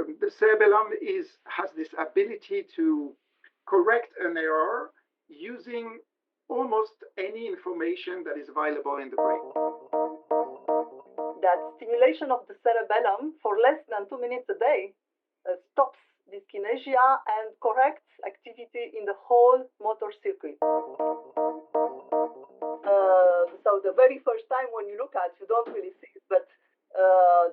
the cerebellum has this ability to correct an error using almost any information that is available in the brain. That stimulation of the cerebellum for less than 2 minutes a day stops dyskinesia and corrects activity in the whole motor circuit. So the very first time when you look at it, you don't really see it, but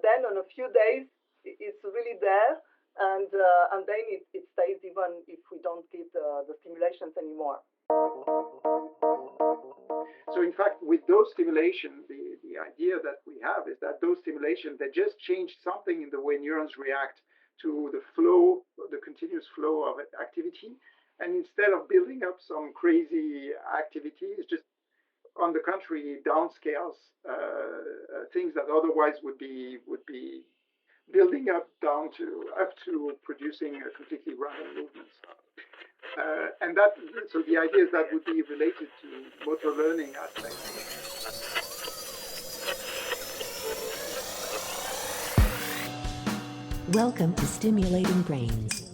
then in a few days, it's really there, and then it stays even if we don't give the stimulations anymore. So in fact, with those stimulations, the idea that we have is that those stimulations, they just change something in the way neurons react to the flow, the continuous flow of activity. And instead of building up some crazy activity, it's just, on the contrary, downscales things that otherwise would be building up to producing a completely random movements. And so the idea is that would be related to motor learning aspects. Welcome to Stimulating Brains.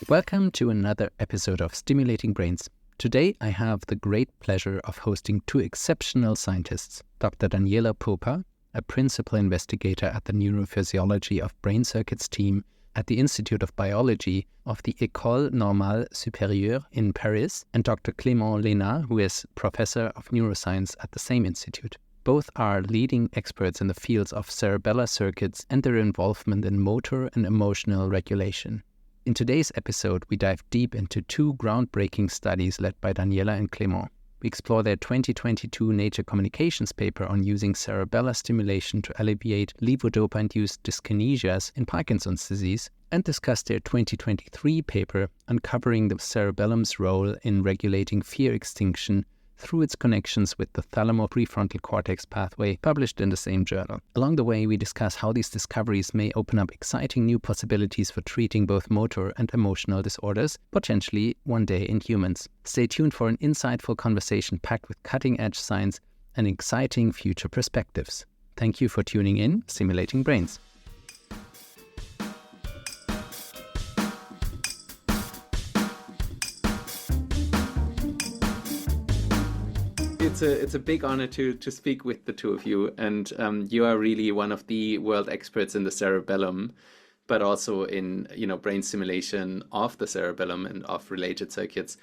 Welcome to another episode of Stimulating Brains. Today I have the great pleasure of hosting two exceptional scientists, Dr. Daniela Popa, a principal investigator at the Neurophysiology of Brain Circuits team at the Institute of Biology of the École Normale Supérieure in Paris, and Dr. Clement Lena, who is professor of neuroscience at the same institute. Both are leading experts in the fields of cerebellar circuits and their involvement in motor and emotional regulation. In today's episode, we dive deep into two groundbreaking studies led by Daniela and Clément. We explore their 2022 Nature Communications paper on using cerebellar stimulation to alleviate levodopa-induced dyskinesias in Parkinson's disease, and discuss their 2023 paper uncovering the cerebellum's role in regulating fear extinction through its connections with the thalamo-prefrontal cortex pathway, published in the same journal. Along the way, we discuss how these discoveries may open up exciting new possibilities for treating both motor and emotional disorders, potentially one day in humans. Stay tuned for an insightful conversation packed with cutting-edge science and exciting future perspectives. Thank you for tuning in, Stimulating Brains. It's a big honor to speak with the two of you, and you are really one of the world experts in the cerebellum, but also in brain stimulation of the cerebellum and of related circuits.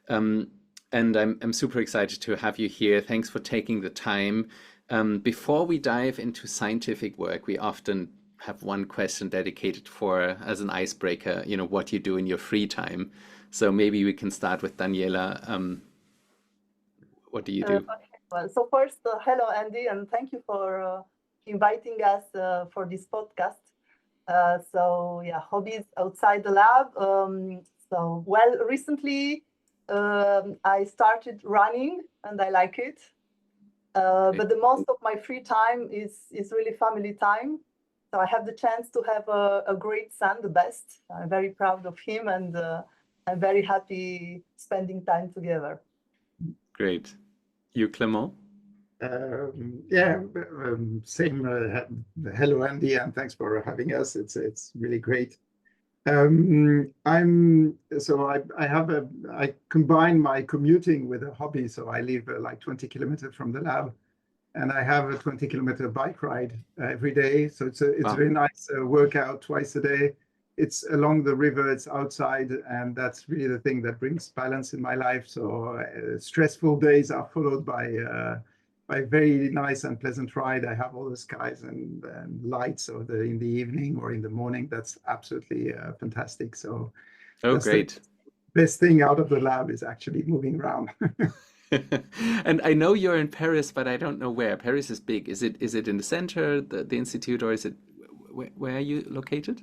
And I'm super excited to have you here. Thanks for taking the time. Before we dive into scientific work, we often have one question dedicated as an icebreaker, what you do in your free time. So maybe we can start with Daniela. What do you do? Well, so first, hello, Andy, and thank you for inviting us for this podcast. Hobbies outside the lab. Recently I started running, and I like it. But the most of my free time is really family time. So I have the chance to have a great son, the best. I'm very proud of him, and I'm very happy spending time together. Great. You, Clement? Same. Hello, Andy, and thanks for having us. It's really great. I combine my commuting with a hobby. So I live like 20 kilometers from the lab, and I have a 20-kilometer bike ride every day. So it's Wow. a very nice workout twice a day. It's along the river, it's outside, and that's really the thing that brings balance in my life. So stressful days are followed by very nice and pleasant ride. I have all the skies and lights in the evening or in the morning. That's absolutely fantastic. So Great. The best thing out of the lab is actually moving around. And I know you're in Paris, but I don't know where. Paris is big. Is it in the center, the institute, or is it where are you located?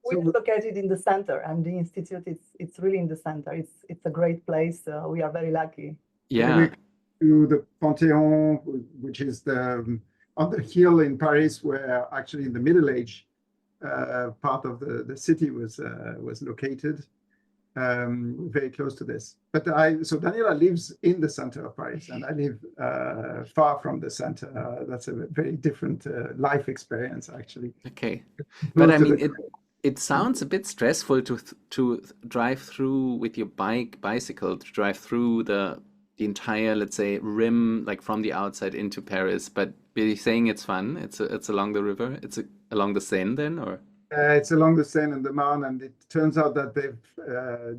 We're located in the center, and the institute it's really in the center. It's a great place. We are very lucky. Yeah. To the Panthéon, which is the on the hill in Paris, where actually in the Middle Age, part of the city was located, very close to this. But so Daniela lives in the center of Paris, and I live far from the center. That's a very different life experience, actually. Okay, but I mean, it sounds a bit stressful to drive through with your bicycle, to drive through the entire, let's say, rim, like from the outside into Paris. But you're saying it's fun. It's along the river. It's along the Seine then, or? It's along the Seine and the Marne, and it turns out that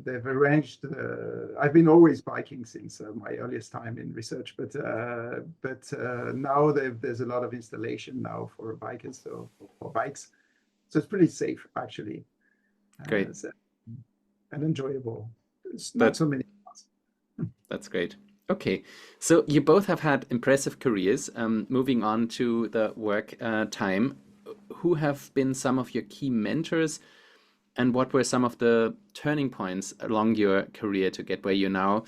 they've arranged. I've been always biking since my earliest time in research, but now there's a lot of installation now for bikers, so for bikes, so it's pretty safe actually. Great. And enjoyable. It's not so many. That's great. Okay, so you both have had impressive careers. Moving on to the work time. Who have been some of your key mentors, and what were some of the turning points along your career to get where you're now?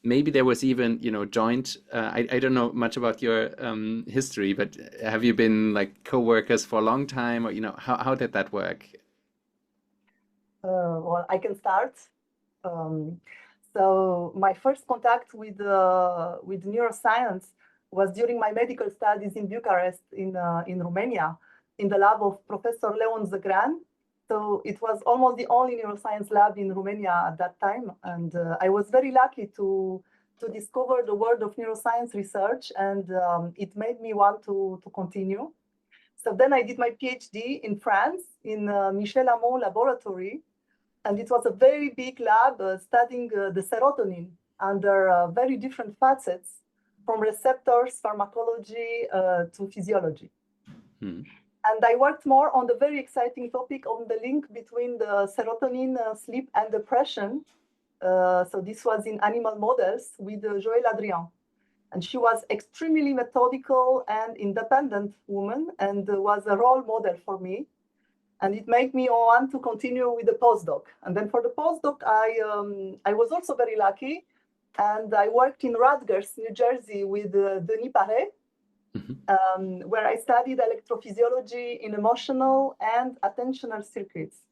Maybe there was even, joint, I don't know much about your history, but have you been like co-workers for a long time, or, how did that work? Well, I can start. So my first contact with neuroscience was during my medical studies in Bucharest, in Romania, in the lab of Professor Leon Zăgrean. So it was almost the only neuroscience lab in Romania at that time. And I was very lucky to discover the world of neuroscience research, and it made me want to continue. So then I did my PhD in France, in Michel Hamon laboratory. And it was a very big lab studying the serotonin under very different facets, from receptors, pharmacology to physiology. And I worked more on the very exciting topic on the link between the serotonin, sleep, and depression. So this was in animal models with Joëlle Adrien. And she was extremely methodical and independent woman, and was a role model for me. And it made me want to continue with the postdoc. And then for the postdoc, I was also very lucky. And I worked in Rutgers, New Jersey, with Denis Paré, where I studied electrophysiology in emotional and attentional circuits.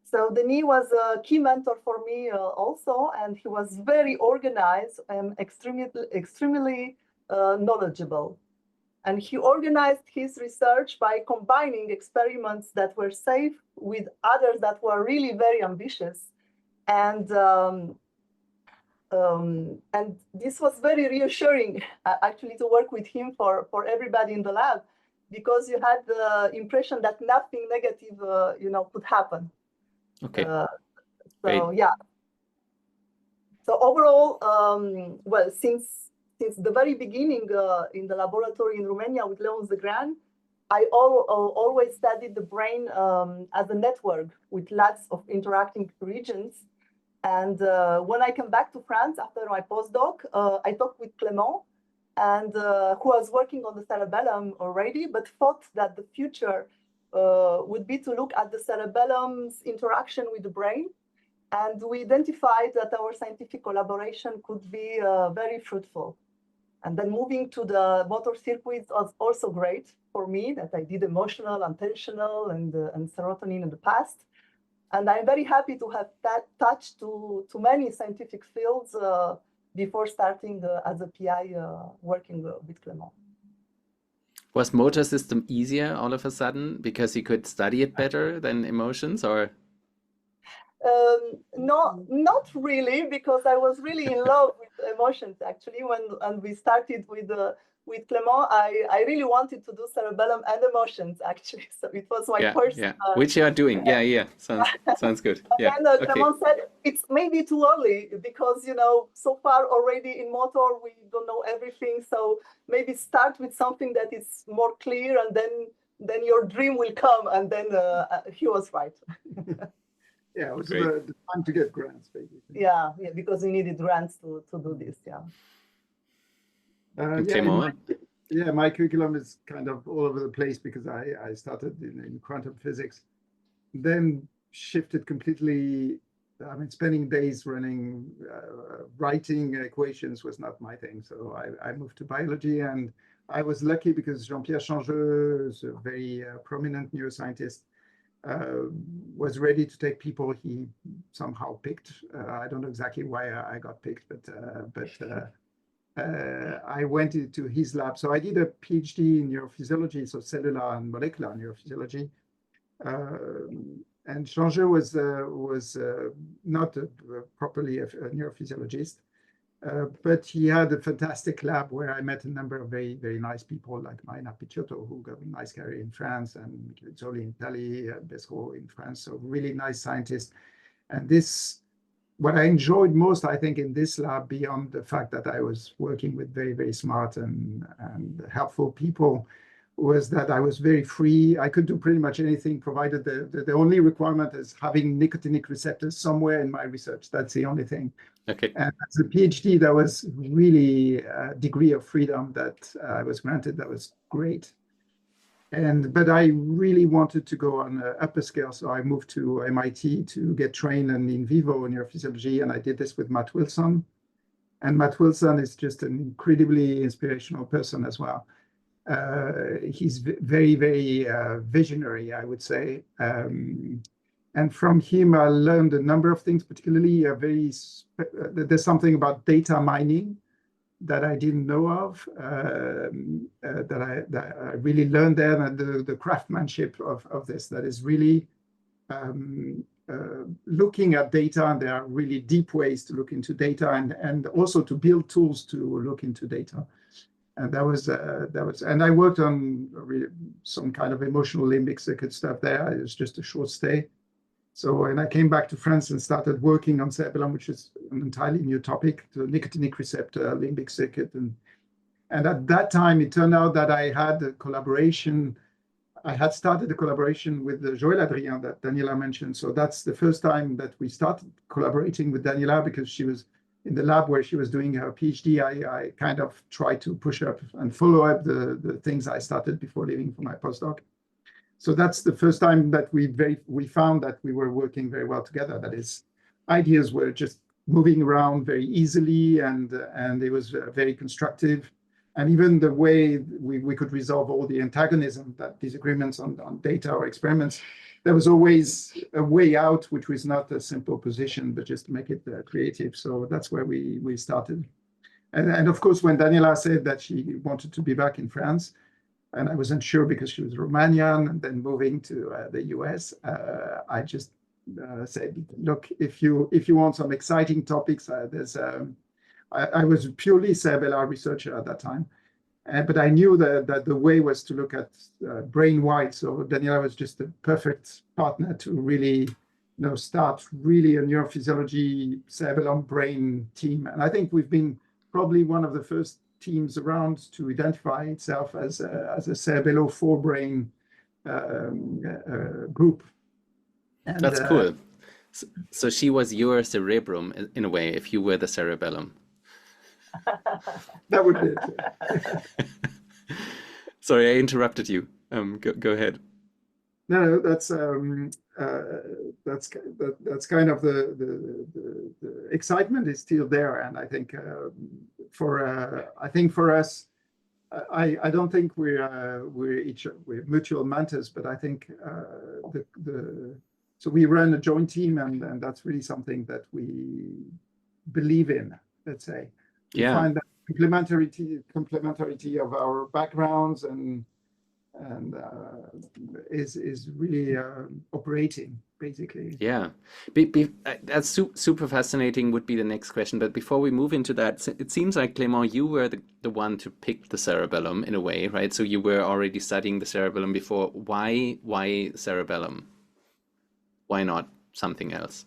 So Denis was a key mentor for me also, and he was very organized and extremely knowledgeable. And he organized his research by combining experiments that were safe with others that were really very ambitious. And this was very reassuring, actually, to work with him for everybody in the lab, because you had the impression that nothing negative, could happen. Okay. So yeah. So overall, well, since the very beginning in the laboratory in Romania with Leon Zăgrean, I always studied the brain as a network with lots of interacting regions. And when I came back to France after my postdoc, I talked with Clement, and who was working on the cerebellum already, but thought that the future would be to look at the cerebellum's interaction with the brain. And we identified that our scientific collaboration could be very fruitful. And then moving to the motor circuits was also great for me, that I did emotional, attentional, and serotonin in the past. And I'm very happy to have touched to many scientific fields before starting as a PI working with Clement. Was motor system easier all of a sudden because you could study it better than emotions, or? No, not really, because I was really in love with emotions. Actually, when we started with Clement, I really wanted to do cerebellum and emotions. Actually, so it was my first. Yeah, which you are doing. Yeah. Sounds good. Yeah. And then Clement said it's maybe too early because so far already in motor we don't know everything. So maybe start with something that is more clear, and then your dream will come. And then he was right. Yeah, it was the time to get grants, basically. Yeah, because we needed grants to do this. My curriculum is kind of all over the place because I started in quantum physics, then shifted completely. I mean, spending days writing equations was not my thing. So I moved to biology, and I was lucky because Jean-Pierre Changeux is a very prominent neuroscientist, was ready to take people he somehow picked. I don't know exactly why I got picked, but I went into his lab. So I did a PhD in neurophysiology, so cellular and molecular neurophysiology. And Changeux was not properly a neurophysiologist, but he had a fantastic lab where I met a number of very, very nice people like Marina Picciotto, who got a nice career in France, and Jolie in Italy, Bessereau in France, so really nice scientists. And this, what I enjoyed most, I think, in this lab, beyond the fact that I was working with very, very smart and helpful people, was that I was very free. I could do pretty much anything, provided the only requirement is having nicotinic receptors somewhere in my research. That's the only thing. Okay. And as a PhD, that was really a degree of freedom that I was granted. That was great. But I really wanted to go on an upper scale, so I moved to MIT to get trained in vivo neurophysiology, and I did this with Matt Wilson. And Matt Wilson is just an incredibly inspirational person as well. He's very, very visionary, I would say. And from him, I learned a number of things, particularly there's something about data mining that I didn't know of, that I really learned there, and the craftsmanship of this, that is really looking at data, and there are really deep ways to look into data, and also to build tools to look into data. And that was, and I worked on really some kind of emotional limbic circuit stuff there. It was just a short stay. So when I came back to France and started working on cerebellum, which is an entirely new topic, the nicotinic receptor, limbic circuit, and at that time it turned out that I had a collaboration. I had started a collaboration with Joël Adrien that Daniela mentioned. So that's the first time that we started collaborating with Daniela, because she was in the lab where she was doing her PhD. I kind of tried to push up and follow up the things I started before leaving for my postdoc. So that's the first time that we found that we were working very well together. That is, ideas were just moving around very easily, and it was very constructive. And even the way we could resolve all the antagonism, that disagreements on data or experiments, there was always a way out, which was not a simple position, but just to make it creative. So that's where we started. And of course, when Daniela said that she wanted to be back in France, and I wasn't sure because she was Romanian and then moving to the US, I just said, look, if you want some exciting topics, I was purely cerebellar researcher at that time. But I knew that the way was to look at brain-wide. So Daniela was just a perfect partner to really start really a neurophysiology cerebellum brain team. And I think we've been probably one of the first teams around to identify itself as a cerebello forebrain group. And, that's cool. So she was your cerebrum in a way, if you were the cerebellum. That would be it. Sorry, I interrupted you. Go ahead. No, that's kind of the excitement is still there, and I think for us, I don't think we're mutual mentors, but I think so we run a joint team, and that's really something that we believe in. Let's say. Yeah. We find that complementarity of our backgrounds and is really operating basically. Yeah, that's super fascinating. Would be the next question. But before we move into that, it seems like Clement, you were the one to pick the cerebellum in a way, right? So you were already studying the cerebellum before. Why cerebellum? Why not something else?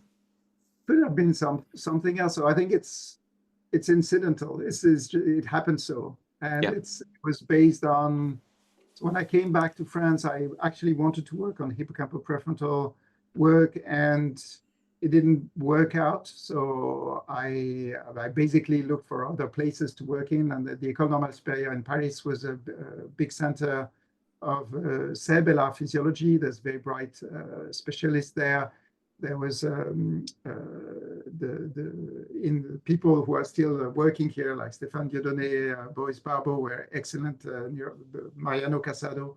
Could have been something else. So I think it's incidental. It happened so, and yeah. It was based on. So when I came back to France, I actually wanted to work on hippocampal prefrontal work, and it didn't work out. So I basically looked for other places to work in, and the École Normale Supérieure in Paris was a big center of cerebellar physiology. There's very bright specialists there. there was the people who are still working here, like Stéphane Dieudonné, Boris Barbeau, were excellent. Mariano Casado,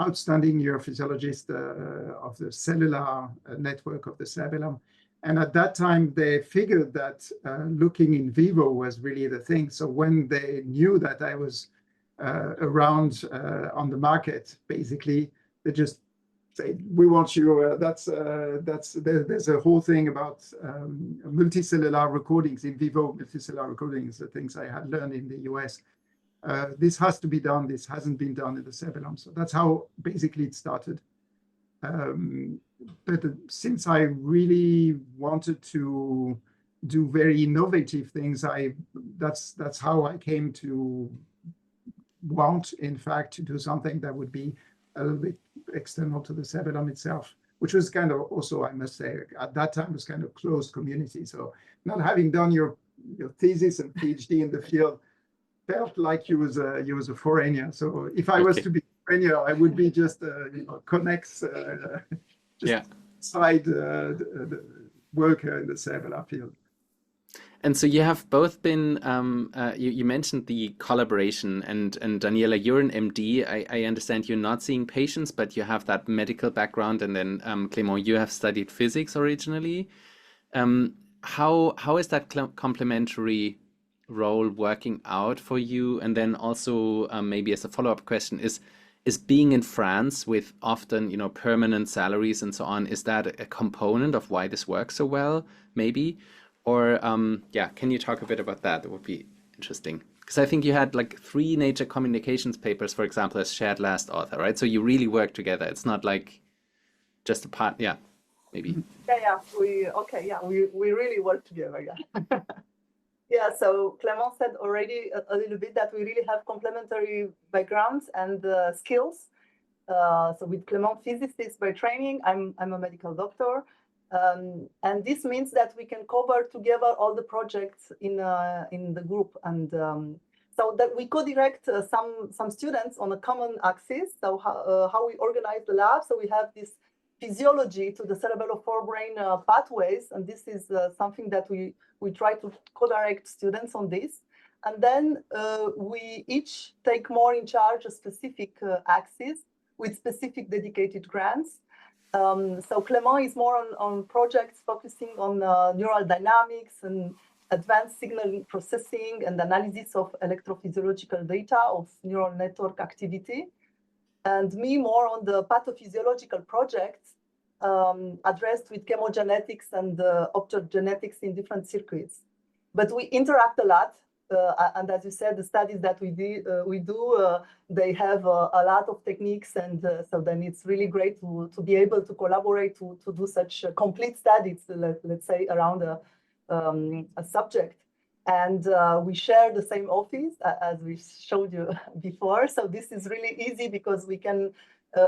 outstanding neurophysiologist of the cellular network of the cerebellum. And at that time, they figured that looking in vivo was really the thing. So when they knew that I was around on the market, basically, they just say, we want you. There's a whole thing about multicellular recordings, in vivo multicellular recordings, the things I had learned in the US. This has to be done. This hasn't been done in the cerebellum. So that's how basically it started. But since I really wanted to do very innovative things, that's how I came to want, in fact, to do something that would be a little bit external to the cerebellum itself, which was kind of also, I must say, at that time was kind of closed community. So not having done your thesis and PhD in the field felt like you was a foreigner. So if I was to be a foreigner, I would be just Connex, side worker in the cerebellar field. And so you have both been, you mentioned the collaboration, and Daniela, you're an MD. I understand you're not seeing patients, but you have that medical background. And then Clement, you have studied physics originally. How is that complementary role working out for you? And then also maybe as a follow-up question is being in France with often, permanent salaries and so on, is that a component of why this works so well, maybe? Or, can you talk a bit about that? That would be interesting. Because I think you had like 3 Nature Communications papers, for example, as shared last author, right? So you really work together. It's not like just a part, maybe. We really work together, so Clement said already a little bit that we really have complementary backgrounds and skills. So with Clement, physicist by training, I'm a medical doctor. And this means that we can cover together all the projects in the group, and so that we co-direct some students on a common axis. So how we organize the lab. So we have this physiology to the cerebellar forebrain pathways, and this is something that we try to co-direct students on this. And then we each take more in charge a specific axis with specific dedicated grants. So Clement is more on projects focusing on neural dynamics and advanced signal processing and analysis of electrophysiological data of neural network activity. And me more on the pathophysiological projects addressed with chemogenetics and optogenetics in different circuits. But we interact a lot. And as you said, the studies that we do, they have a lot of techniques, and so then it's really great to be able to collaborate to do such complete studies, let's say, around a subject. And we share the same office, as we showed you before. So this is really easy because we can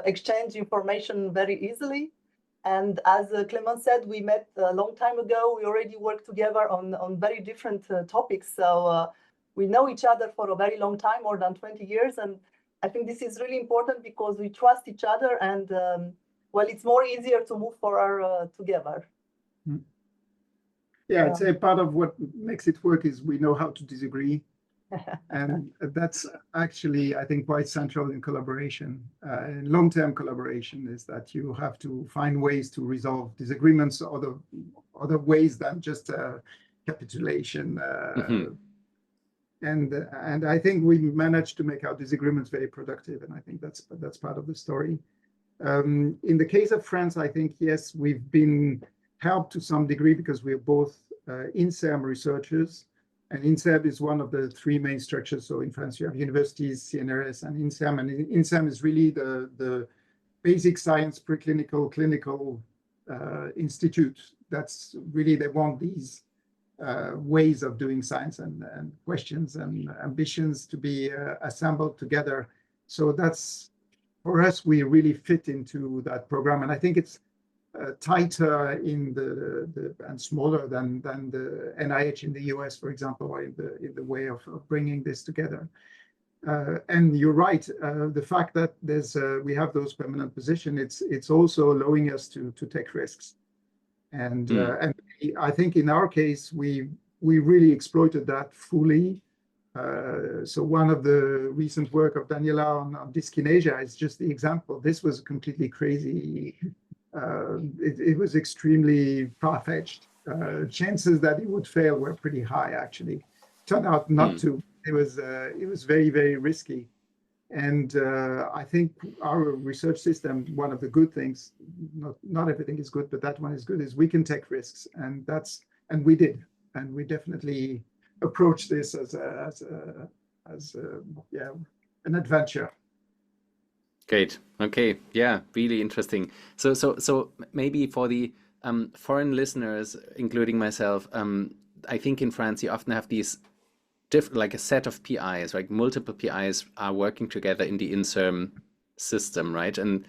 exchange information very easily. And as Clement said, we met a long time ago. We already worked together on very different topics. So we know each other for a very long time, more than 20 years. And I think this is really important because we trust each other, and it's more easier to move forward together. Yeah, I'd say part of what makes it work is we know how to disagree. And that's actually, I think, quite central in collaboration. In long-term collaboration is that you have to find ways to resolve disagreements, other ways than just capitulation. And I think we managed to make our disagreements very productive, and I think that's part of the story. In the case of France, I think, yes, we've been helped to some degree because we're both INSERM researchers. And INSERM is one of the 3 main structures. So in France, you have universities, CNRS, and INSERM. And INSERM is really the basic science preclinical clinical institute. That's really, they want these ways of doing science and questions and ambitions to be assembled together. So that's, for us, we really fit into that program. And I think it's tighter in and smaller than the NIH in the US, for example, in the way of bringing this together. And you're right, the fact that we have those permanent positions, it's also allowing us to take risks. And I think in our case, we really exploited that fully. So one of the recent work of Daniela on dyskinesia is just the example. This was completely crazy. It was extremely far-fetched. Chances that it would fail were pretty high, actually. Turned out not to. It was very, very risky. And I think our research system, one of the good things, not everything is good, but that one is good, is we can take risks, and we did, and we definitely approach this as an adventure. Great. Okay. Yeah. Really interesting. So maybe for the foreign listeners, including myself, I think in France you often have these like a set of PIs, like multiple PIs are working together in the INSERM system, right? And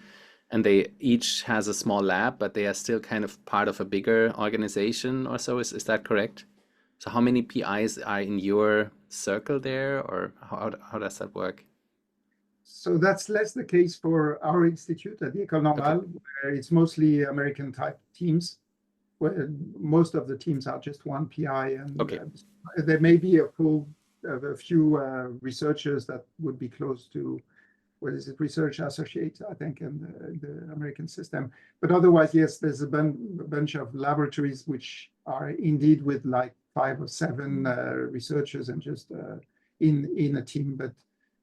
they each has a small lab, but they are still kind of part of a bigger organization or so. Is that correct? So how many PIs are in your circle there, or how does that work? So that's less the case for our institute at the École Normale, where it's mostly American type teams, where most of the teams are just one PI, and there may be a few researchers that would be close to, research associate, I think, in the American system. But otherwise, yes, there's a bunch of laboratories which are indeed with like 5 or 7 researchers and just in a team. But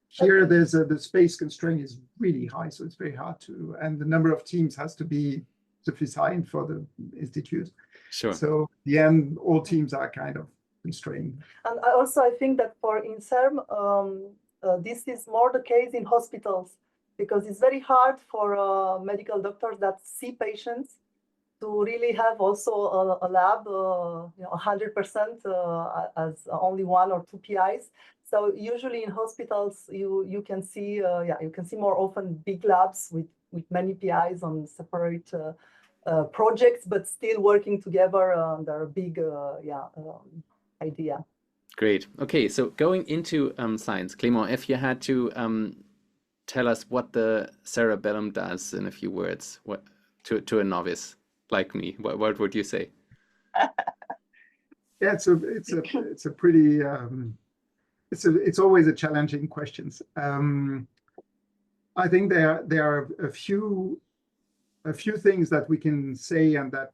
here, the space constraint is really high, so it's very hard to, and the number of teams has to be sufficient for the institute. Sure. So in the end, all teams are kind of constrained. And I think that for INSERM, this is more the case in hospitals, because it's very hard for medical doctors that see patients to really have also a lab, 100% as only 1 or 2 PIs. So usually in hospitals, you can see more often big labs with many PIs on separate projects, but still working together under a big idea. Great. Okay, so going into science, Clément, if you had to tell us what the cerebellum does in a few words, what to a novice like me, what would you say? Yeah, it's a pretty it's always a challenging question. I think there are a few things that we can say and that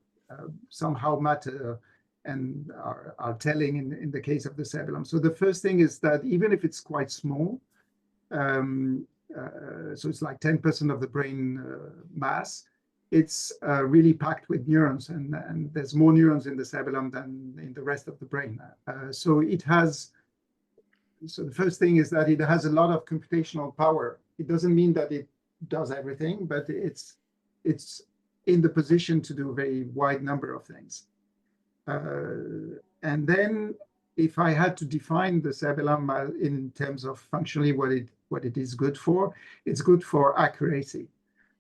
somehow matter and are telling in the case of the cerebellum. So the first thing is that even if it's quite small, so it's like 10% of the brain mass, it's really packed with neurons, and there's more neurons in the cerebellum than in the rest of the brain. So the first thing is that it has a lot of computational power. It doesn't mean that it does everything, but it's in the position to do a very wide number of things. And then if I had to define the cerebellum in terms of functionally what it is good for, it's good for accuracy.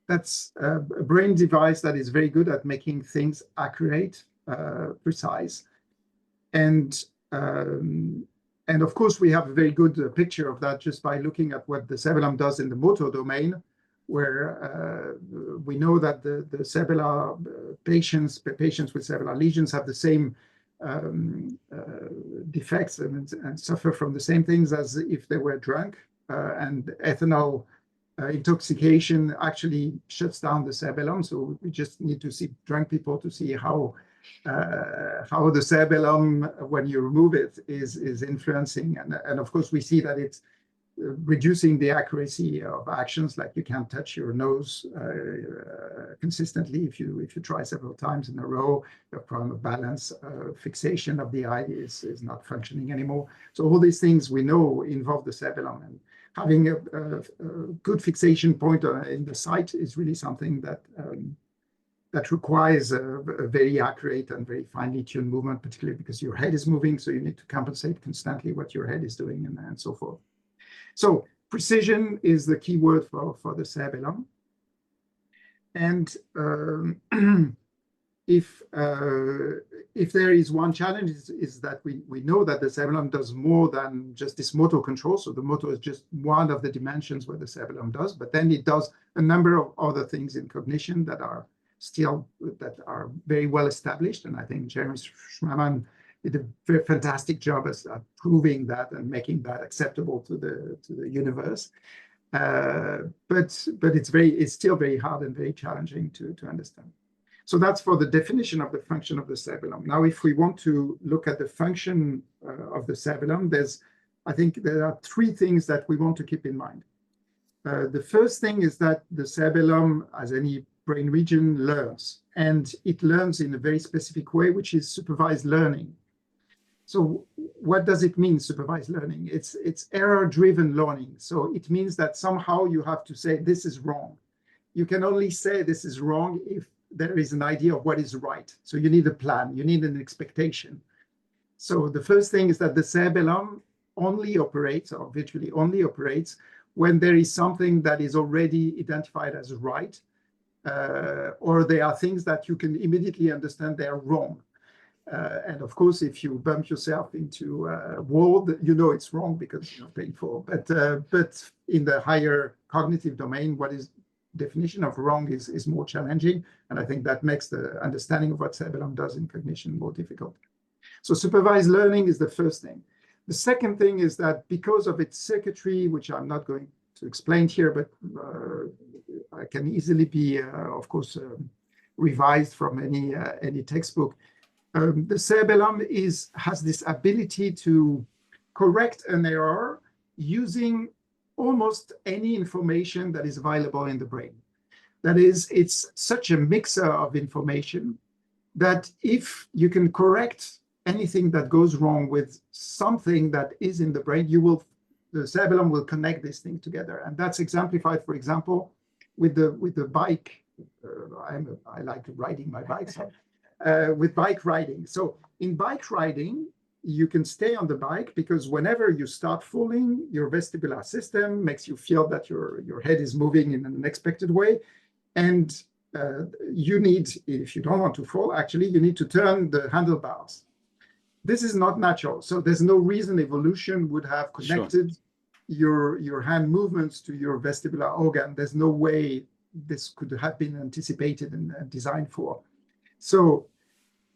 That's a brain device that is very good at making things accurate, precise. And of course, we have a very good picture of that just by looking at what the cerebellum does in the motor domain, where we know that the cerebellar patients with cerebellar lesions have the same defects and suffer from the same things as if they were drunk. And ethanol intoxication actually shuts down the cerebellum. So we just need to see drunk people to see how the cerebellum, when you remove it, is influencing. And of course, we see that it's reducing the accuracy of actions, like you can't touch your nose consistently if you try several times in a row. The problem of balance, fixation of the eye is not functioning anymore. So all these things we know involve the cerebellum, and having a good fixation point in the site is really something that requires a very accurate and very finely tuned movement, particularly because your head is moving, so you need to compensate constantly what your head is doing and so forth. So precision is the key word for the cerebellum. And if there is one challenge, is that we know that the cerebellum does more than just this motor control. So the motor is just one of the dimensions where the cerebellum does, but then it does a number of other things in cognition that are still that are very well established. And I think Jeremy Schmaman did a very fantastic job at proving that and making that acceptable to the universe. But it's still very hard and very challenging to understand. So that's for the definition of the function of the cerebellum. Now, if we want to look at the function of the cerebellum, I think there are three things that we want to keep in mind. The first thing is that the cerebellum, as any brain region, learns, and it learns in a very specific way, which is supervised learning. So what does it mean, supervised learning? It's error-driven learning. So it means that somehow you have to say, this is wrong. You can only say this is wrong if there is an idea of what is right. So you need a plan, you need an expectation. So the first thing is that the cerebellum only operates, or virtually only operates, when there is something that is already identified as right, or there are things that you can immediately understand they're wrong. And of course, if you bump yourself into a wall, you know it's wrong because you're painful. But in the higher cognitive domain, what is definition of wrong is more challenging. And I think that makes the understanding of what cerebellum does in cognition more difficult. So supervised learning is the first thing. The second thing is that because of its circuitry, which I'm not going to explain here, but I can easily be, of course, revised from any textbook. The cerebellum has this ability to correct an error using almost any information that is available in the brain. That is, it's such a mixer of information that if you can correct anything that goes wrong with something that is in the brain, the cerebellum will connect this thing together. And that's exemplified, for example, with the bike. I like riding my bike, so with bike riding. So in bike riding, you can stay on the bike because whenever you start falling, your vestibular system makes you feel that your head is moving in an unexpected way. And you need, if you don't want to fall, actually, you need to turn the handlebars. This is not natural. So there's no reason evolution would have connected your hand movements to your vestibular organ. There's no way this could have been anticipated and designed for. So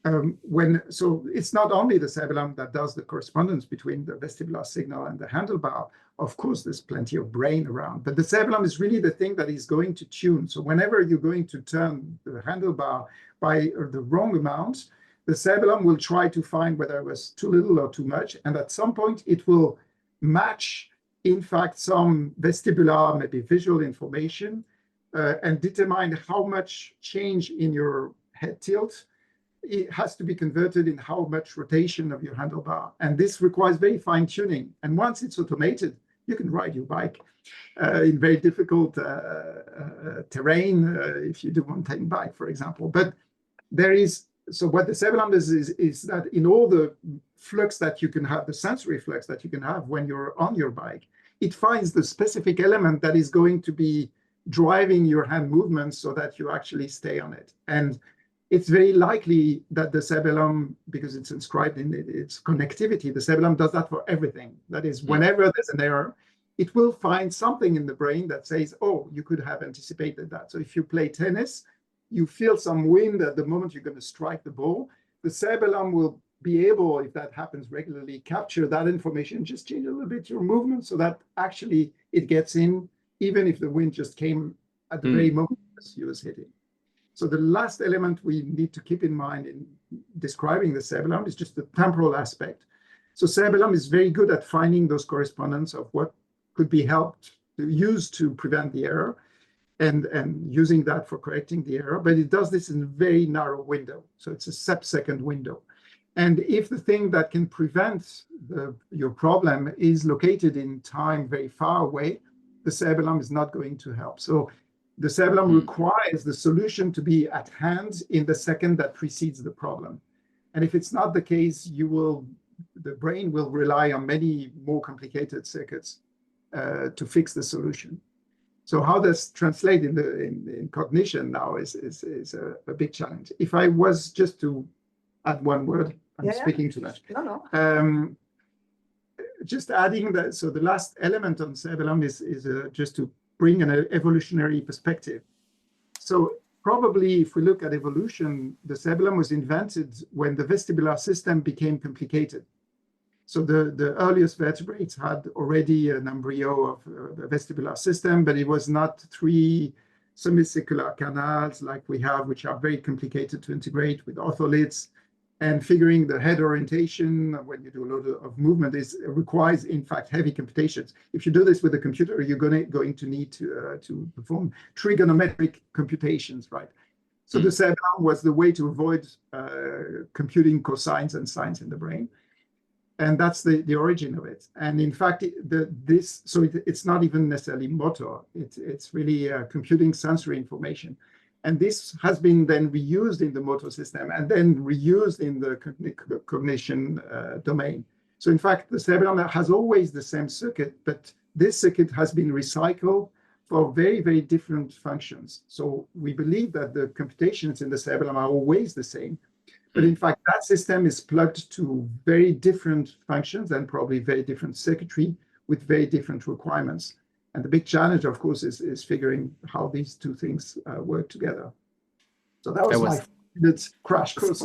it's not only the cerebellum that does the correspondence between the vestibular signal and the handlebar. Of course, there's plenty of brain around, but the cerebellum is really the thing that is going to tune. So whenever you're going to turn the handlebar by the wrong amount, the cerebellum will try to find whether it was too little or too much. And at some point, it will match, in fact, some vestibular, maybe visual information and determine how much change in your head tilt it has to be converted in how much rotation of your handlebar. And this requires very fine tuning. And once it's automated, you can ride your bike in very difficult terrain if you do mountain bike, for example. But so what the cerebellum does is that in all the flux that you can have, the sensory flux that you can have when you're on your bike, it finds the specific element that is going to be driving your hand movements so that you actually stay on it. And it's very likely that the cerebellum, because it's inscribed in its connectivity, the cerebellum does that for everything. That is, whenever there's an error, it will find something in the brain that says, oh, you could have anticipated that. So if you play tennis, you feel some wind at the moment you're going to strike the ball. The cerebellum will be able, if that happens regularly, capture that information, just change a little bit your movement so that actually it gets in, even if the wind just came at the very moment you was hitting. So the last element we need to keep in mind in describing the cerebellum is just the temporal aspect. So cerebellum is very good at finding those correspondence of what could be used to prevent the error and using that for correcting the error, but it does this in a very narrow window. So it's a sub-second window. And if the thing that can prevent your problem is located in time very far away, the cerebellum is not going to help. So the cerebellum requires the solution to be at hand in the second that precedes the problem. And if it's not the case, the brain will rely on many more complicated circuits to fix the solution. So how this translate in cognition now is a big challenge. If I was just to add one word, I'm speaking too much. No. Just adding that, so the last element on cerebellum is just to bring an evolutionary perspective. So probably, if we look at evolution, the cerebellum was invented when the vestibular system became complicated. So the earliest vertebrates had already an embryo of the vestibular system, but it was not 3 semicircular canals like we have, which are very complicated to integrate with ortholiths. And figuring the head orientation when you do a lot of movement requires, in fact, heavy computations. If you do this with a computer, you're going to need to perform trigonometric computations, right? So the cerebellum was the way to avoid computing cosines and sines in the brain. And that's the origin of it. And in fact, it's not even necessarily motor. It's really computing sensory information. And this has been then reused in the motor system and then reused in the cognition domain. So in fact, the cerebellum has always the same circuit, but this circuit has been recycled for very, very different functions. So we believe that the computations in the cerebellum are always the same. But in fact, that system is plugged to very different functions and probably very different circuitry with very different requirements. And the big challenge, of course, is figuring how these two things work together. So that was my crash course.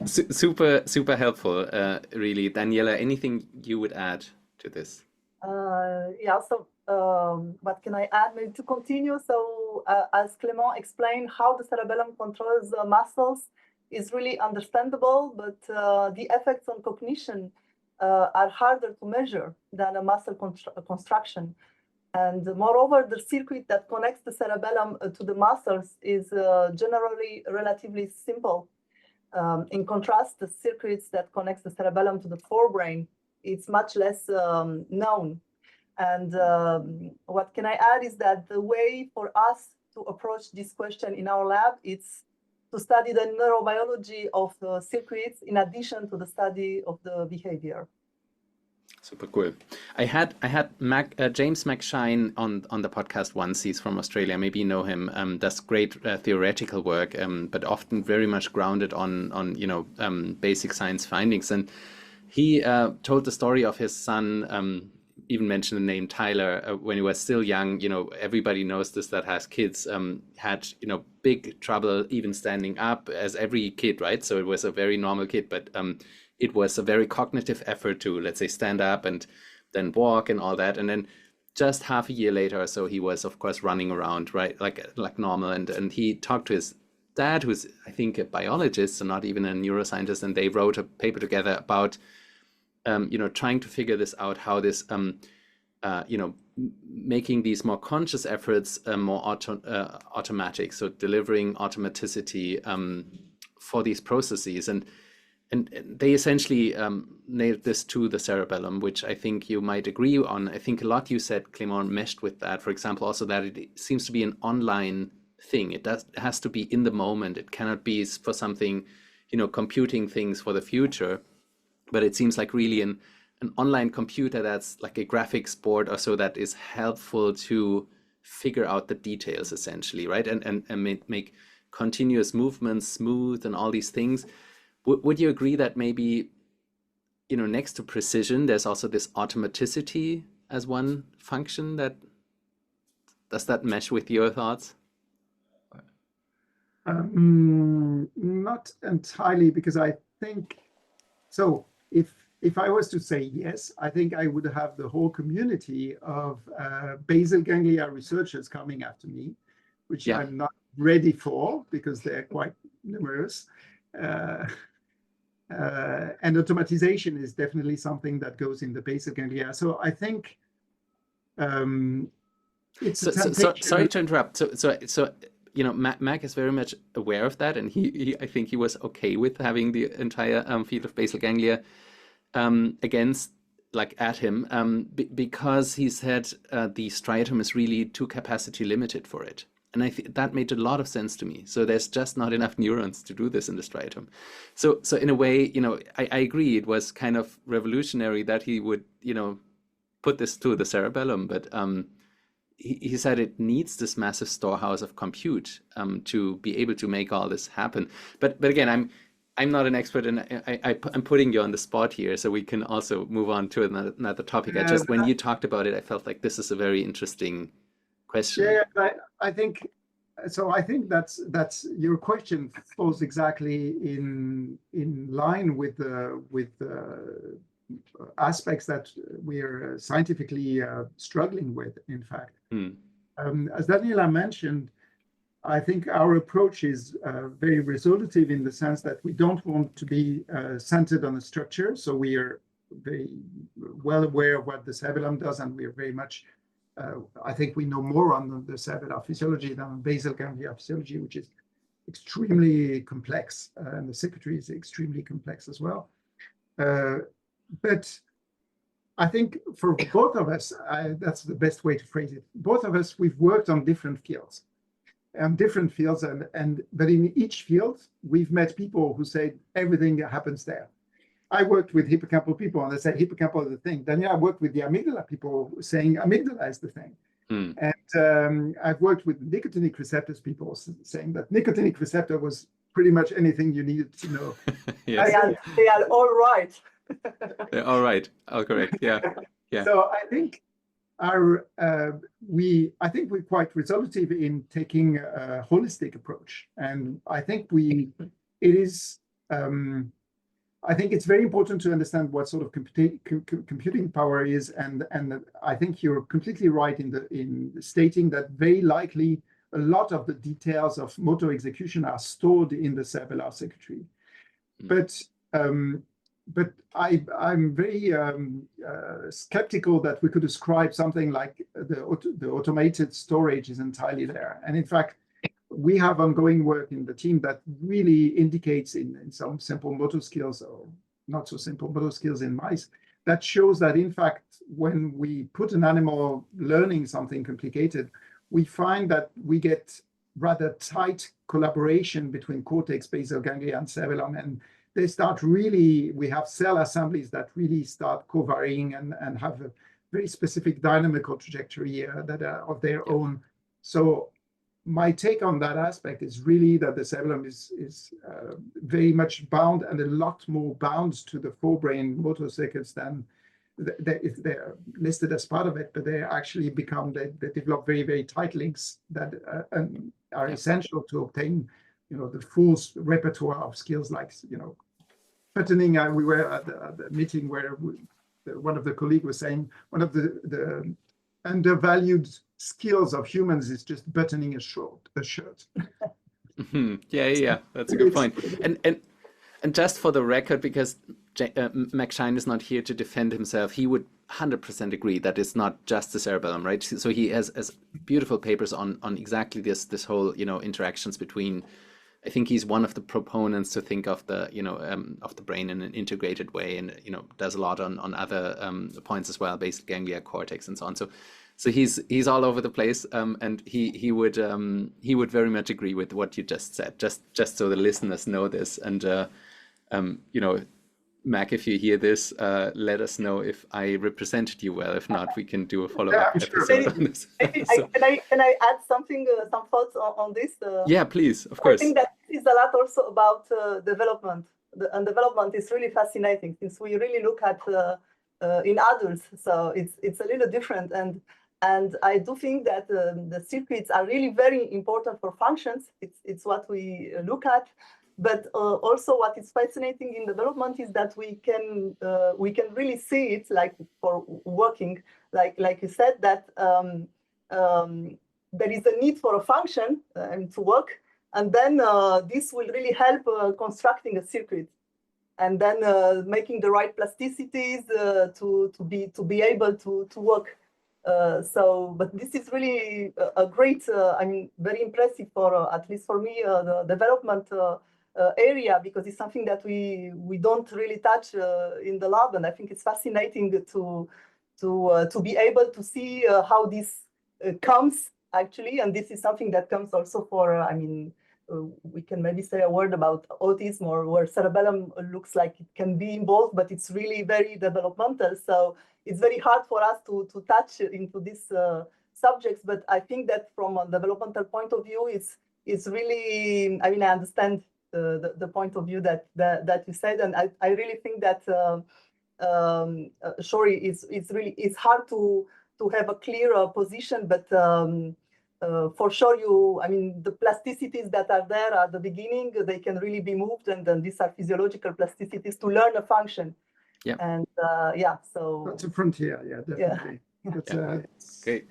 Super helpful, really. Daniela, anything you would add to this? What can I add? Maybe to continue. So as Clement explained, how the cerebellum controls the muscles is really understandable, but the effects on cognition are harder to measure than a muscle construction. And moreover, the circuit that connects the cerebellum to the muscles is generally relatively simple. In contrast, the circuits that connects the cerebellum to the forebrain, it's much less known. And what can I add is that the way for us to approach this question in our lab, it's to study the neurobiology of the circuits in addition to the study of the behavior. Super cool. I had James McShine on the podcast once. He's from Australia. Maybe you know him. Does great theoretical work, but often very much grounded on basic science findings. And he told the story of his son. Even mentioned the name Tyler when he was still young. Everybody knows this that has kids. Had big trouble even standing up, as every kid, right? So it was a very normal kid, but it was a very cognitive effort to, let's say, stand up and then walk and all that. And then just half a year later or so, he was, of course, running around, right, like normal. And he talked to his dad, who's, I think, a biologist and not even a neuroscientist. And they wrote a paper together about, trying to figure this out, how this, making these more conscious efforts more automatic. So delivering automaticity for these processes. And they essentially nailed this to the cerebellum, which I think you might agree on. I think a lot you said, Clement, meshed with that. For example, also that it seems to be an online thing. It has to be in the moment. It cannot be for something, computing things for the future. But it seems like really an online computer that's like a graphics board or so that is helpful to figure out the details, essentially, right? And make continuous movements smooth and all these things. Would you agree that maybe, next to precision, there's also this automaticity as one function? Does that mesh with your thoughts? Not entirely, because I think, so if I was to say yes, I think I would have the whole community of basal ganglia researchers coming after me, which I'm not ready for because they're quite numerous. And automatization is definitely something that goes in the basal ganglia. So I think it's sorry to interrupt. So Mac is very much aware of that, and he I think he was okay with having the entire field of basal ganglia at him because he said the striatum is really too capacity limited for it. And I think that made a lot of sense to me. So there's just not enough neurons to do this in the striatum. So in a way, I agree. It was kind of revolutionary that he would, put this to the cerebellum. But he said it needs this massive storehouse of compute to be able to make all this happen. But again, I'm not an expert, and I'm putting you on the spot here, so we can also move on to another topic. When you talked about it, I felt like this is a very interesting question. Yeah, I think So I think that's your question falls exactly in line with the aspects that we are scientifically struggling with, in fact. As Daniela mentioned, I think our approach is very resolutive in the sense that we don't want to be centered on the structure. So we are very well aware of what the cerebellum does, and we are very much, I think we know more on the cerebellar physiology than on basal ganglia physiology, which is extremely complex, and the circuitry is extremely complex as well. But I think for both of us, that's the best way to phrase it. Both of us, we've worked on different fields. But in each field, we've met people who say everything happens there. I worked with hippocampal people, and they said hippocampal is the thing. Then I worked with the amygdala people saying amygdala is the thing. And I've worked with nicotinic receptors people saying that nicotinic receptor was pretty much anything you needed to know. Yes. They are all right. They're all right. All correct. Yeah. Yeah. So I think I think we're quite resolutive in taking a holistic approach, and I think I think it's very important to understand what sort of computing power is, and I think you're completely right in stating that very likely a lot of the details of motor execution are stored in the cerebellar circuitry, but I'm very skeptical that we could ascribe something like the automated storage is entirely there. And in fact, we have ongoing work in the team that really indicates in some simple motor skills, or not so simple motor skills in mice, that shows that in fact, when we put an animal learning something complicated, we find that we get rather tight collaboration between cortex, basal ganglia, and cerebellum, and they start really, we have cell assemblies that really start co-varying and have a very specific dynamical trajectory that are of their own. So my take on that aspect is really that the cerebellum is very much bound, and a lot more bound to the forebrain motor circuits than if they're listed as part of it, but they actually they develop very, very tight links that are essential to obtain, the full repertoire of skills like, buttoning. We were at the meeting where one of the colleagues was saying one of the undervalued skills of humans is just buttoning a shirt. Yeah, that's a good point. And just for the record, because Max Shine is not here to defend himself, he would 100% agree that it's not just the cerebellum, right? So he has beautiful papers on exactly this whole interactions between. I think he's one of the proponents to think of the of the brain in an integrated way, and does a lot on other points as well, basal ganglia, cortex, and so on. So he's all over the place, and he would very much agree with what you just said. Just so the listeners know this, and Mac, if you hear this, let us know if I represented you well. If not, we can do a follow-up episode on this. Can I add something, some thoughts on this? Yeah, please, of course. I think that is a lot also about development. And development is really fascinating, since we really look at in adults. So it's a little different, and I do think that the circuits are really very important for functions. It's what we look at. But also, what is fascinating in development is that we can really see it, like for working, like you said, that there is a need for a function and to work, and then this will really help constructing a circuit, and then making the right plasticities to be able to work. But this is really a great, very impressive for at least for me, the development area, because it's something that we don't really touch in the lab, and I think it's fascinating to be able to see how this comes actually, and this is something that comes also for we can maybe say a word about autism, or where cerebellum looks like it can be involved, but it's really very developmental, so it's very hard for us to touch into these subjects. But I think that from a developmental point of view, it's really, I understand the point of view that you said, and I really think that it's hard to have a clear position, but for sure, the plasticities that are there at the beginning, they can really be moved, and then these are physiological plasticities to learn a function. Yeah. And so that's a frontier, yeah, definitely. Yeah. That's Great.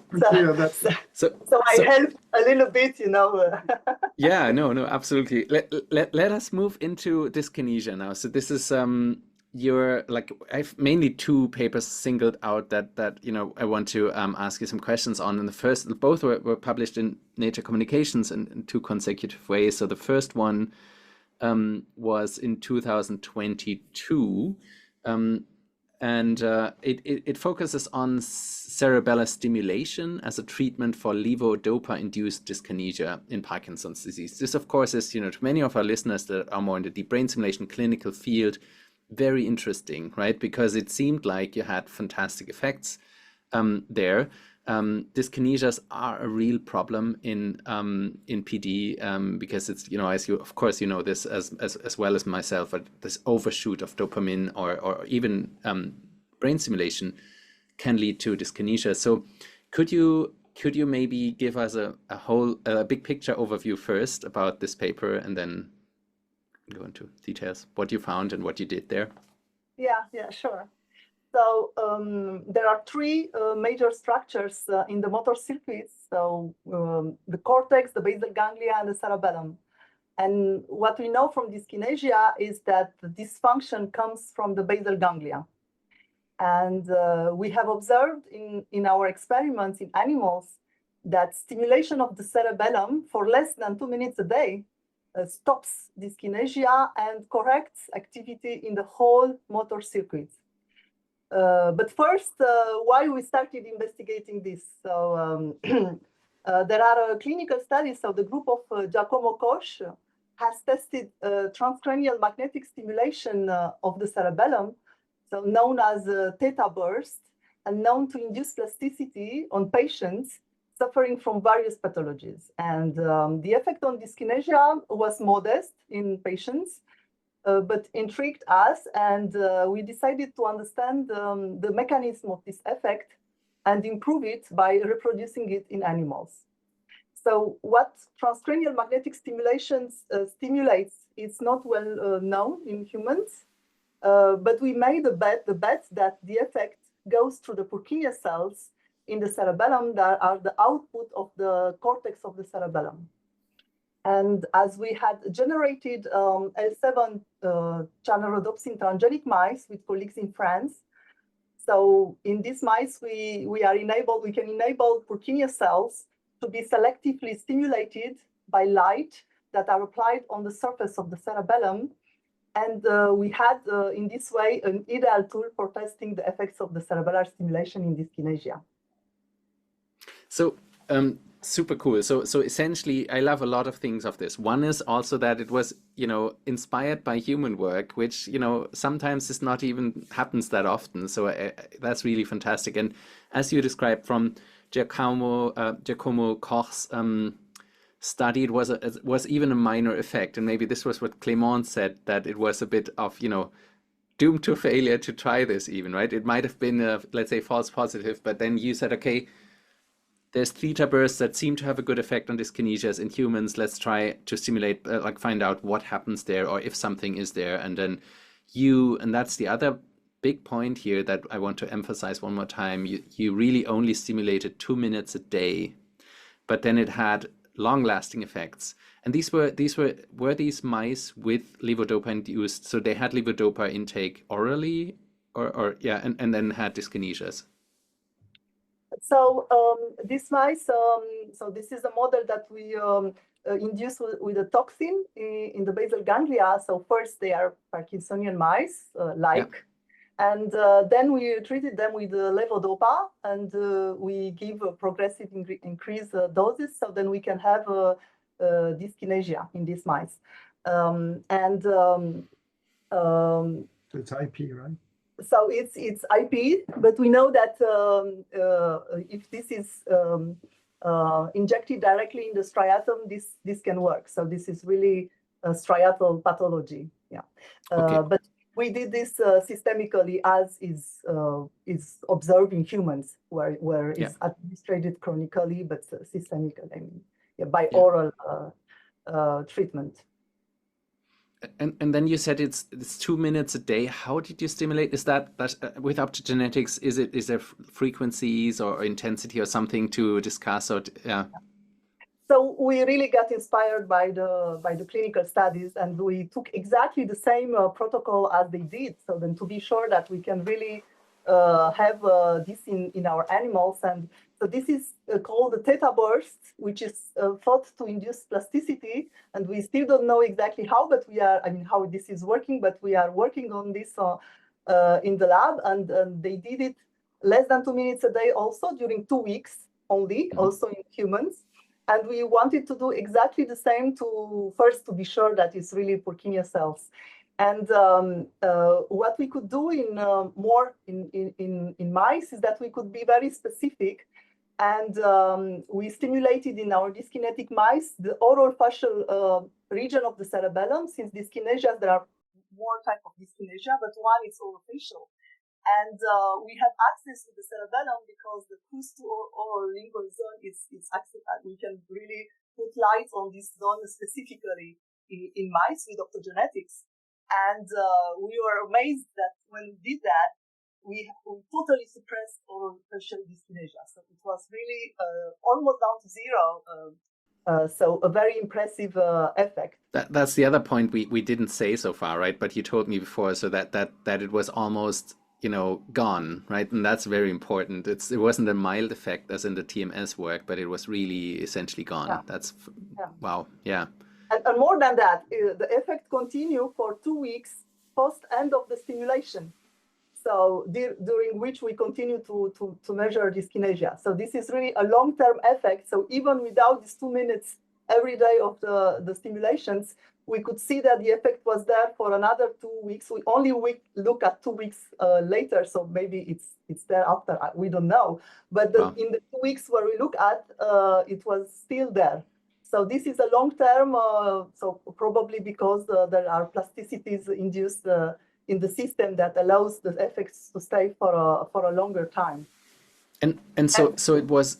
frontier. So I helped a little bit, Yeah, no, absolutely. Let us move into dyskinesia now. So this is I've mainly two papers singled out that I want to ask you some questions on. And the first, both were published in Nature Communications in two consecutive ways. So the first one was in 2022, and it focuses on cerebellar stimulation as a treatment for levodopa-induced dyskinesia in Parkinson's disease. This, of course, is to many of our listeners that are more in the deep brain stimulation clinical field, very interesting, right? Because it seemed like you had fantastic effects there. Dyskinesias are a real problem in PD because it's as you of course this as well as myself, this overshoot of dopamine or even brain stimulation can lead to dyskinesia. So could you maybe give us a big picture overview first about this paper, and then go into details, what you found and what you did there? Yeah, sure. So there are three major structures in the motor circuits. So the cortex, the basal ganglia, and the cerebellum. And what we know from dyskinesia is that the dysfunction comes from the basal ganglia. And we have observed in our experiments in animals that stimulation of the cerebellum for less than 2 minutes a day stops dyskinesia and corrects activity in the whole motor circuit. But first, why we started investigating this? So there are clinical studies. So the group of Giacomo Koch has tested transcranial magnetic stimulation of the cerebellum, so known as theta burst, and known to induce plasticity on patients suffering from various pathologies. And the effect on dyskinesia was modest in patients, but intrigued us, and we decided to understand the mechanism of this effect and improve it by reproducing it in animals. So what transcranial magnetic stimulation stimulates is not well known in humans, but we made the bet that the effect goes through the Purkinje cells in the cerebellum that are the output of the cortex of the cerebellum. And as we had generated L7 channel rhodopsin transgenic mice with colleagues in France, so in these mice we can enable Purkinje cells to be selectively stimulated by light that are applied on the surface of the cerebellum. And we had, in this way, an ideal tool for testing the effects of the cerebellar stimulation in dyskinesia. So super cool. So essentially, I love a lot of things of this. One is also that it was, inspired by human work, which, sometimes is not even happens that often. So that's really fantastic. And as you described from Giacomo Koch's study, it was even a minor effect. And maybe this was what Clement said, that it was a bit of, doomed to failure to try this even, right? It might have been, let's say, false positive, but then you said, okay, there's theta bursts that seem to have a good effect on dyskinesias in humans. Let's try to stimulate, find out what happens there or if something is there. And then and that's the other big point here that I want to emphasize one more time. You really only stimulated 2 minutes a day, but then it had long-lasting effects. And were these mice with levodopa-induced, so they had levodopa intake orally, and then had dyskinesias? So these mice, so this is a model that we induce with a toxin in the basal ganglia. So first they are Parkinsonian mice, and then we treated them with levodopa, and we give a progressive increased doses, so then we can have dyskinesia in these mice. So it's IP, right? So it's IP, but we know that if this is injected directly in the striatum, this can work. So this is really a striatal pathology. Yeah, okay. But We did this systemically, as is observed in humans, where it's administered chronically, but systemically, I mean, by oral treatment. And then you said it's 2 minutes a day. How did you stimulate? Is that with optogenetics? Is there frequencies or intensity or something to discuss? Or So we really got inspired by the clinical studies, and we took exactly the same protocol as they did. So then, to be sure that we can really have this in our animals, and so this is called the theta burst, which is thought to induce plasticity, and we still don't know exactly how, but how this is working, but we are working on this in the lab, and they did it less than 2 minutes a day, also during 2 weeks only, also in humans. And we wanted to do exactly the same to be sure that it's really Purkinje cells. And what we could do in mice is that we could be very specific. And we stimulated in our dyskinetic mice the oral facial region of the cerebellum. Since dyskinesias, there are more types of dyskinesia, but one is orofacial. And we have access to the cerebellum because the crusto-oral-lingual zone is access. We can really put light on this zone specifically in mice with optogenetics. And we were amazed that when we did that, we totally suppressed orofacial dyskinesia. So it was really almost down to zero. So a very impressive effect. That's the other point we didn't say so far, right? But you told me before, so that it was almost gone, right? And that's very important. It wasn't a mild effect as in the TMS work, but it was really essentially gone. Yeah. That's wow. Yeah. And more than that, the effect continued for 2 weeks post end of the stimulation. So during which we continue to measure dyskinesia. So this is really a long-term effect. So even without these 2 minutes every day of the stimulations, we could see that the effect was there for another 2 weeks. We only look at 2 weeks later, so maybe it's there after. We don't know. But in the 2 weeks where we look at, it was still there. So this is a long term. So probably because there are plasticities induced in the system that allows the effects to stay for a longer time. And so it was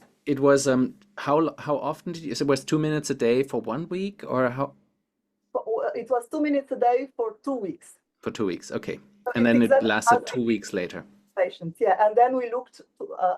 how often did you? So it was 2 minutes a day for 1 week, or how? It was 2 minutes a day for 2 weeks. For 2 weeks, okay. So and then it lasted 2 weeks later. Patients, yeah, and then we looked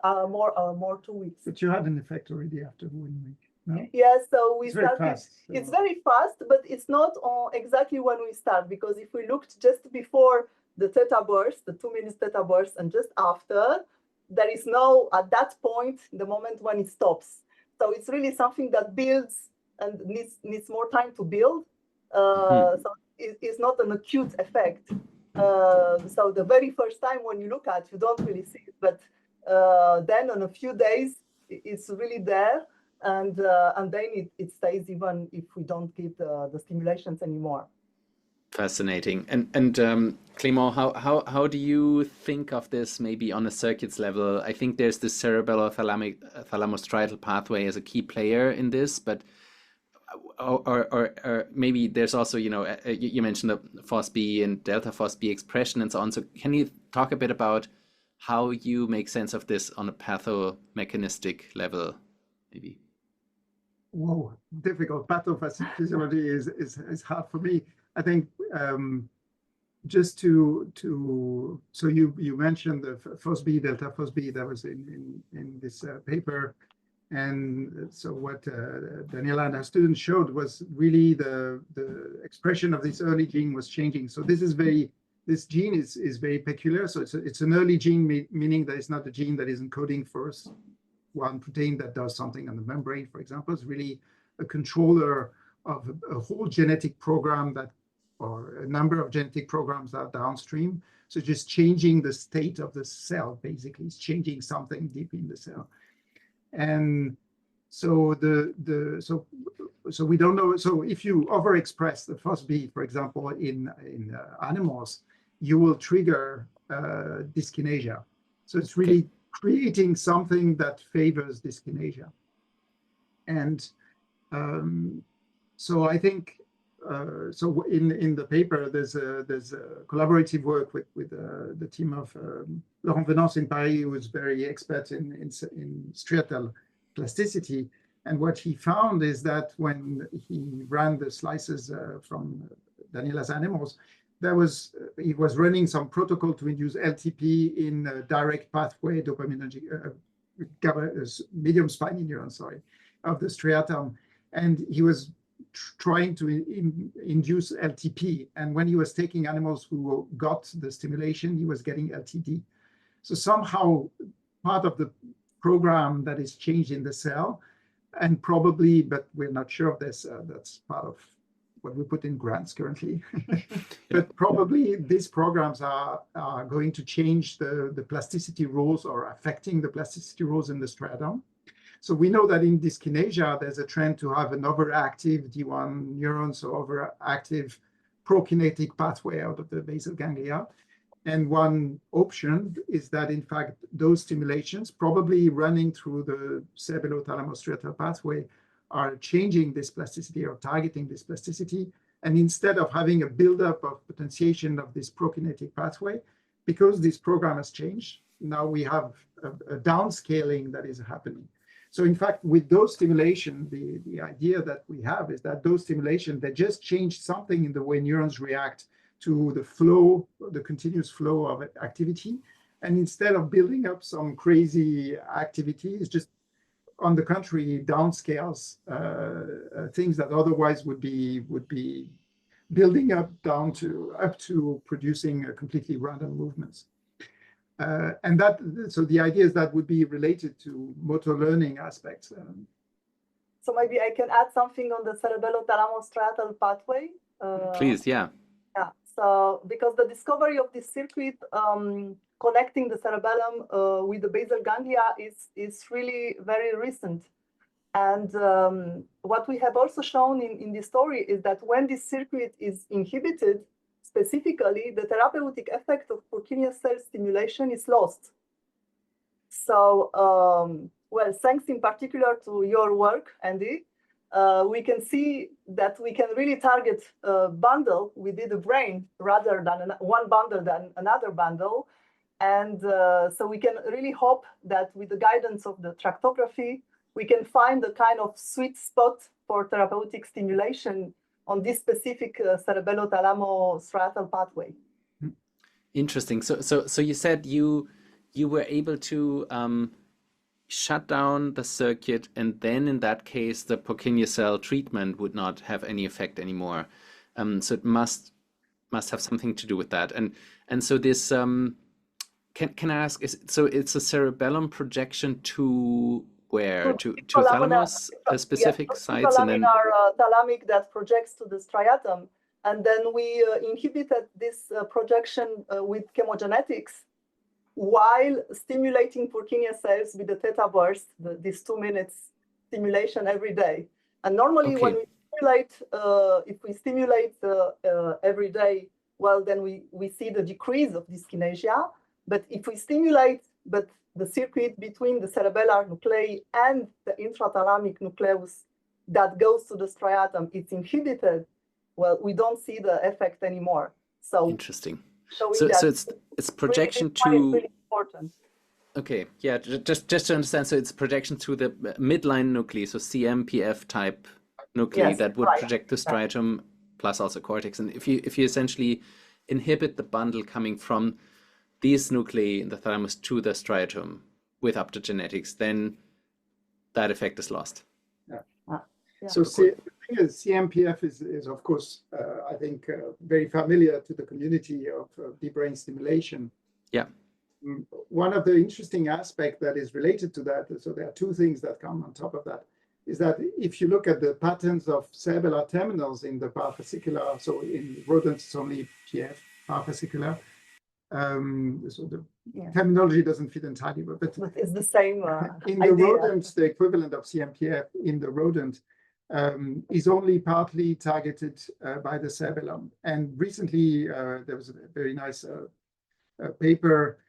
more 2 weeks. But you had an effect already after 1 week. No? Yes, so we started. Very fast, so. It's very fast, but it's not exactly when we start, because if we looked just before the theta burst, the 2 minutes theta burst, and just after, there is no, at that point, the moment when it stops. So it's really something that builds and needs more time to build. So it's not an acute effect. So the very first time when you look at, you don't really see it, but then on a few days, it's really there. And then it stays even if we don't give the stimulations anymore. Fascinating. And Clement, how do you think of this maybe on a circuits level? I think there's the cerebellar thalamo-striatal pathway as a key player in this, but or maybe there's also, you mentioned the FOSB and delta FOSB expression and so on. So can you talk a bit about how you make sense of this on a pathomechanistic level, maybe? Whoa, difficult. Pathophysiology is hard for me. I think just so you mentioned the FOSB, delta FOSB that was in this paper, and so what Daniela and her students showed was really the expression of this early gene was changing. So this gene is very peculiar. So it's an early gene, meaning that it's not a gene that is encoding for one protein that does something on the membrane, for example. It's really a controller of a whole genetic program or a number of genetic programs that are downstream. So just changing the state of the cell, basically, it's changing something deep in the cell. And so so we don't know. So if you overexpress the FOSB, for example, in animals, you will trigger dyskinesia. So it's really creating something that favors dyskinesia. And so I think so in the paper, there's a collaborative work with the team of Laurent Venance in Paris, who is very expert in striatal plasticity. And what he found is that when he ran the slices from Daniela's animals, he was running some protocol to induce LTP in a direct pathway dopaminergic medium spiny neuron, of the striatum, and he was trying to induce LTP. And when he was taking animals who got the stimulation, he was getting LTD. So somehow part of the program that is changed in the cell, and probably, but we're not sure of this, that's part of what we put in grants currently. But probably these programs are going to change the plasticity rules, or affecting the plasticity rules in the striatum. So we know that in dyskinesia, there's a trend to have an overactive D1 neuron, so overactive prokinetic pathway out of the basal ganglia. And one option is that, in fact, those stimulations, probably running through the cerebello-thalamo-striatal pathway, are changing this plasticity or targeting this plasticity. And instead of having a buildup of potentiation of this prokinetic pathway, because this program has changed, now we have a downscaling that is happening. So in fact, with dose stimulation, the idea that we have is that dose stimulation, they just change something in the way neurons react to the flow, the continuous flow of activity. And instead of building up some crazy activity, it's just, on the contrary, downscales things that otherwise would be building up to producing completely random movements. And so the idea is that would be related to motor learning aspects. So maybe I can add something on the cerebello-thalamo-striatal pathway. Please, yeah. Yeah. So because the discovery of this circuit connecting the cerebellum with the basal ganglia is really very recent. And what we have also shown in this story is that when this circuit is inhibited, specifically, the therapeutic effect of Purkinje cell stimulation is lost. So, well, thanks in particular to your work, Andy, we can see that we can really target a bundle within the brain rather than one bundle than another bundle. And so we can really hope that with the guidance of the tractography, we can find a kind of sweet spot for therapeutic stimulation on this specific cerebello-thalamo-striatal pathway. Interesting. So you said you were able to shut down the circuit, and then in that case, the Purkinje cell treatment would not have any effect anymore. So it must have something to do with that. And so this can I ask? So it's a cerebellum projection to where? To thalamus, specific sites, and then thalamic that projects to the striatum, and then we inhibited this projection with chemogenetics while stimulating Purkinje cells with the theta burst, this 2 minutes stimulation every day. And normally, when we stimulate, if we stimulate every day, well, then we see the decrease of dyskinesia. But if we stimulate, but the circuit between the cerebellar nuclei and the intrathalamic nucleus that goes to the striatum, it's inhibited, well, we don't see the effect anymore. So interesting. So it's projection to really important. Okay, yeah, just to understand, so it's projection to the midline nuclei, so CMPF type nuclei that would project the striatum plus also cortex. And if you essentially inhibit the bundle coming from these nuclei in the thalamus to the striatum with optogenetics, then that effect is lost. So the thing is, CMPF is of course, I think, very familiar to the community of deep brain stimulation. Yeah. One of the interesting aspects that is related to that, so there are two things that come on top of that, is that if you look at the patterns of cerebellar terminals in the parafascicular, so in rodents it's only PF, parafascicular. So the terminology doesn't fit entirely, but it's the same in the rodents, the equivalent of CMPF in the rodent is only partly targeted by the cerebellum. And recently, there was a very nice paper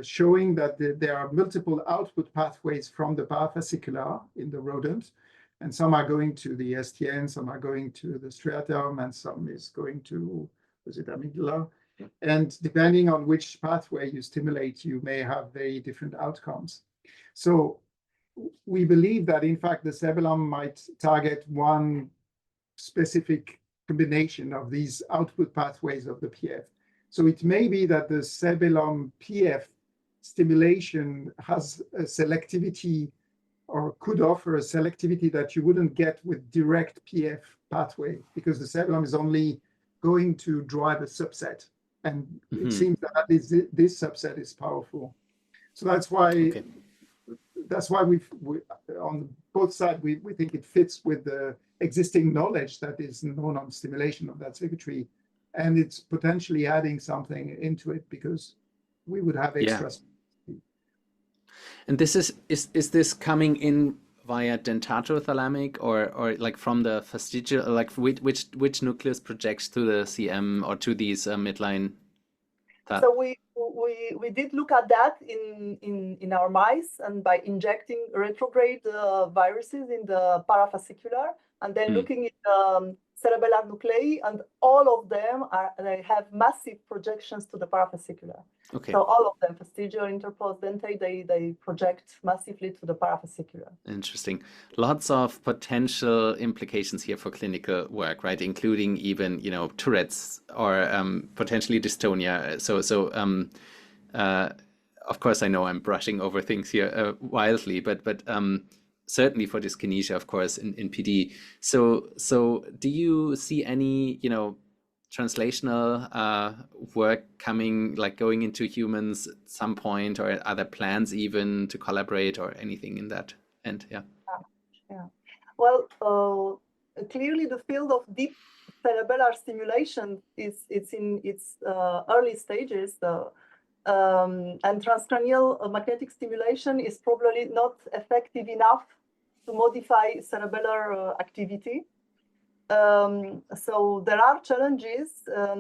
showing that there are multiple output pathways from the parafascicular in the rodent And some are going to the STN, some are going to the striatum, and some is going to, was it amygdala? And depending on which pathway you stimulate, you may have very different outcomes. So we believe that, in fact, the cerebellum might target one specific combination of these output pathways of the PF. So it may be that the cerebellum PF stimulation has a selectivity, or could offer a selectivity that you wouldn't get with direct PF pathway, because the cerebellum is only going to drive a subset. And it seems that at least this subset is powerful. So that's why we on both sides, we think it fits with the existing knowledge that is known on stimulation of that circuitry. And it's potentially adding something into it, because we would have extra. And this is this coming in via dentatothalamic or like from the fastigial, like which nucleus projects to the CM or to these midline? So we did look at that in our mice, and by injecting retrograde viruses in the parafascicular, and then looking at cerebellar nuclei, and all of them they have massive projections to the parafascicular. Okay. So all of them, fastigial, interpost, dentate, they project massively to the parafascicular. Interesting. Lots of potential implications here for clinical work, right? Including even, Tourette's or potentially dystonia. So of course, I know I'm brushing over things here wildly, but certainly for dyskinesia, of course, in PD. So do you see any, translational work coming, like going into humans at some point, or are there plans even to collaborate or anything in that end? Yeah. Well, clearly the field of deep cerebellar stimulation is in its early stages. And transcranial magnetic stimulation is probably not effective enough to modify cerebellar activity. So there are challenges.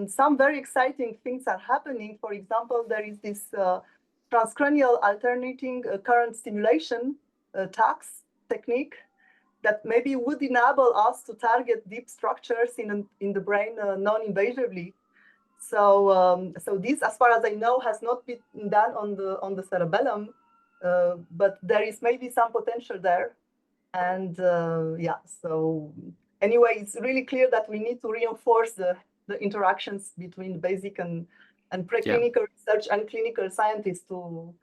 Some very exciting things are happening. For example, there is this transcranial alternating current stimulation TACS technique that maybe would enable us to target deep structures in the brain non-invasively. So this, as far as I know, has not been done on the cerebellum, but there is maybe some potential there. And so anyway, it's really clear that we need to reinforce the interactions between basic and preclinical research and clinical scientists to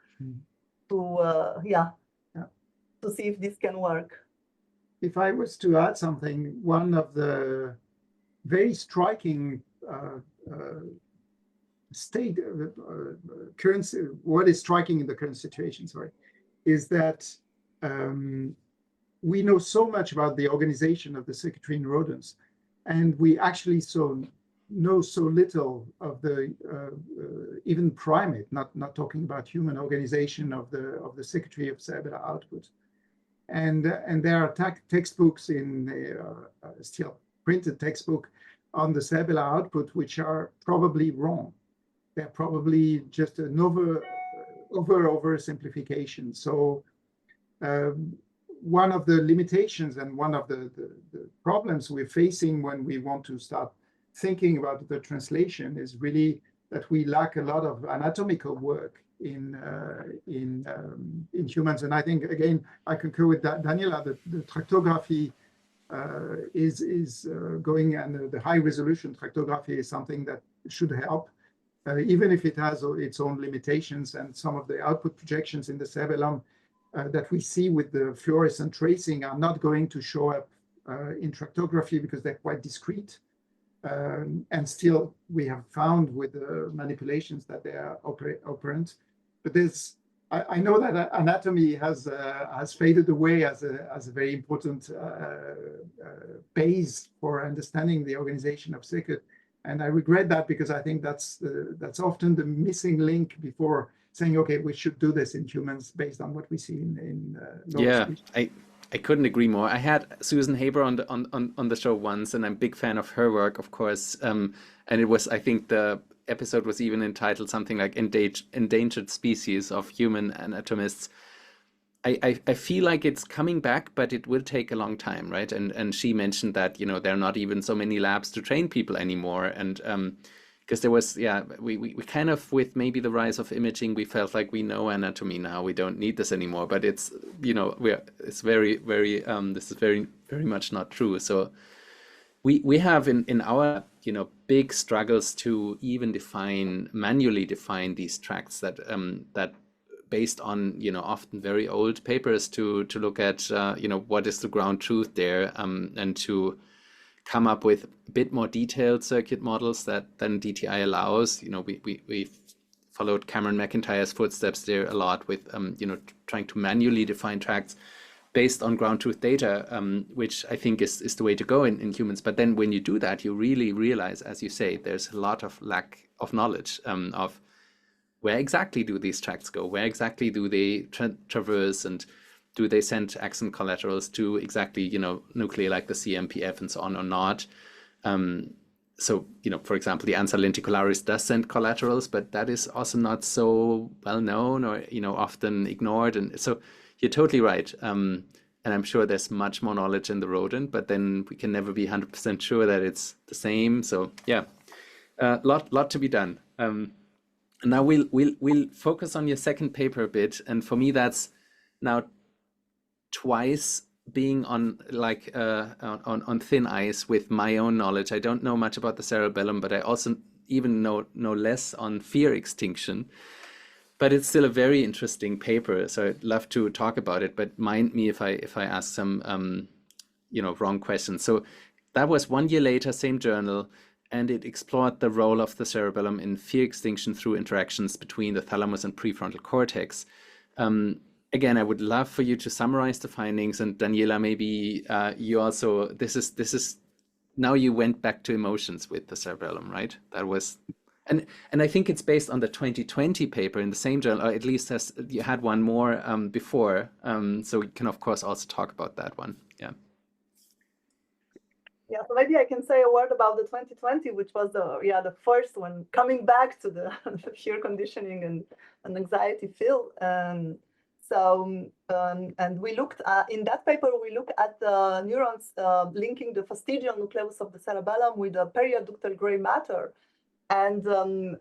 see if this can work. If I was to add something, one of the very striking what is striking in the current situation, is that we know so much about the organization of the circuitry in rodents, and we actually know so little of the even primate, not talking about human organization of the circuitry of cerebellar output. And there are textbooks still printed textbook on the cerebellar output, which are probably wrong. They're probably just an oversimplification. So one of the limitations and one of the problems we're facing when we want to start thinking about the translation is really that we lack a lot of anatomical work in humans. And I think, again, I concur with Daniela, that the tractography is going, and the high resolution tractography is something that should help, even if it has its own limitations, and some of the output projections in the cerebellum that we see with the fluorescent tracing are not going to show up in tractography because they're quite discrete. And still, we have found with the manipulations that they are operant. But I know that anatomy has faded away as a very important base for understanding the organization of circuit. And I regret that, because I think that's often the missing link before saying, okay, we should do this in humans based on what we see in species. I couldn't agree more. I had Susan Haber on the show once, and I'm a big fan of her work, of course. And it was, I think the episode was even entitled something like Endangered Species of Human Anatomists. I feel like it's coming back, but it will take a long time, right? And she mentioned that, you know, there are not even so many labs to train people anymore. And because there was, yeah, we kind of, with maybe the rise of imaging, we felt like we know anatomy now, we don't need this anymore. But it's, you know, it's very, very, this is very, very much not true. So we have in our, you know, big struggles to even manually define these tracts that based on, you know, often very old papers to look at, you know, what is the ground truth there, and to come up with a bit more detailed circuit models than DTI allows. You know, we followed Cameron McIntyre's footsteps there a lot with, you know, trying to manually define tracts based on ground truth data, which I think is the way to go in humans. But then when you do that, you really realize, as you say, there's a lot of lack of knowledge of where exactly do these tracts go? Where exactly do they traverse, and do they send axon collaterals to exactly, you know, nuclei like the CMPF and so on or not? So, you know, for example, the ansa lenticularis does send collaterals, but that is also not so well known, or, you know, often ignored. And so you're totally right. And I'm sure there's much more knowledge in the rodent, but then we can never be 100% sure that it's the same. So yeah, lot to be done. Now we'll focus on your second paper a bit, and for me that's now twice being on like on thin ice with my own knowledge. I don't know much about the cerebellum, but I also even know less on fear extinction. But it's still a very interesting paper, so I'd love to talk about it. But mind me if I ask some you know, wrong questions. So that was 1 year later, same journal. And it explored the role of the cerebellum in fear extinction through interactions between the thalamus and prefrontal cortex. Again, I would love for you to summarize the findings. And Daniela, maybe you also, this is now you went back to emotions with the cerebellum, right? That was, and I think it's based on the 2020 paper in the same journal, or at least you had one more before. So we can of course also talk about that one. Yeah. Yeah, so maybe I can say a word about the 2020, which was the first one, coming back to the fear conditioning and anxiety field. And we looked at, in that paper, we looked at the neurons linking the fastigial nucleus of the cerebellum with the periaductal gray matter. And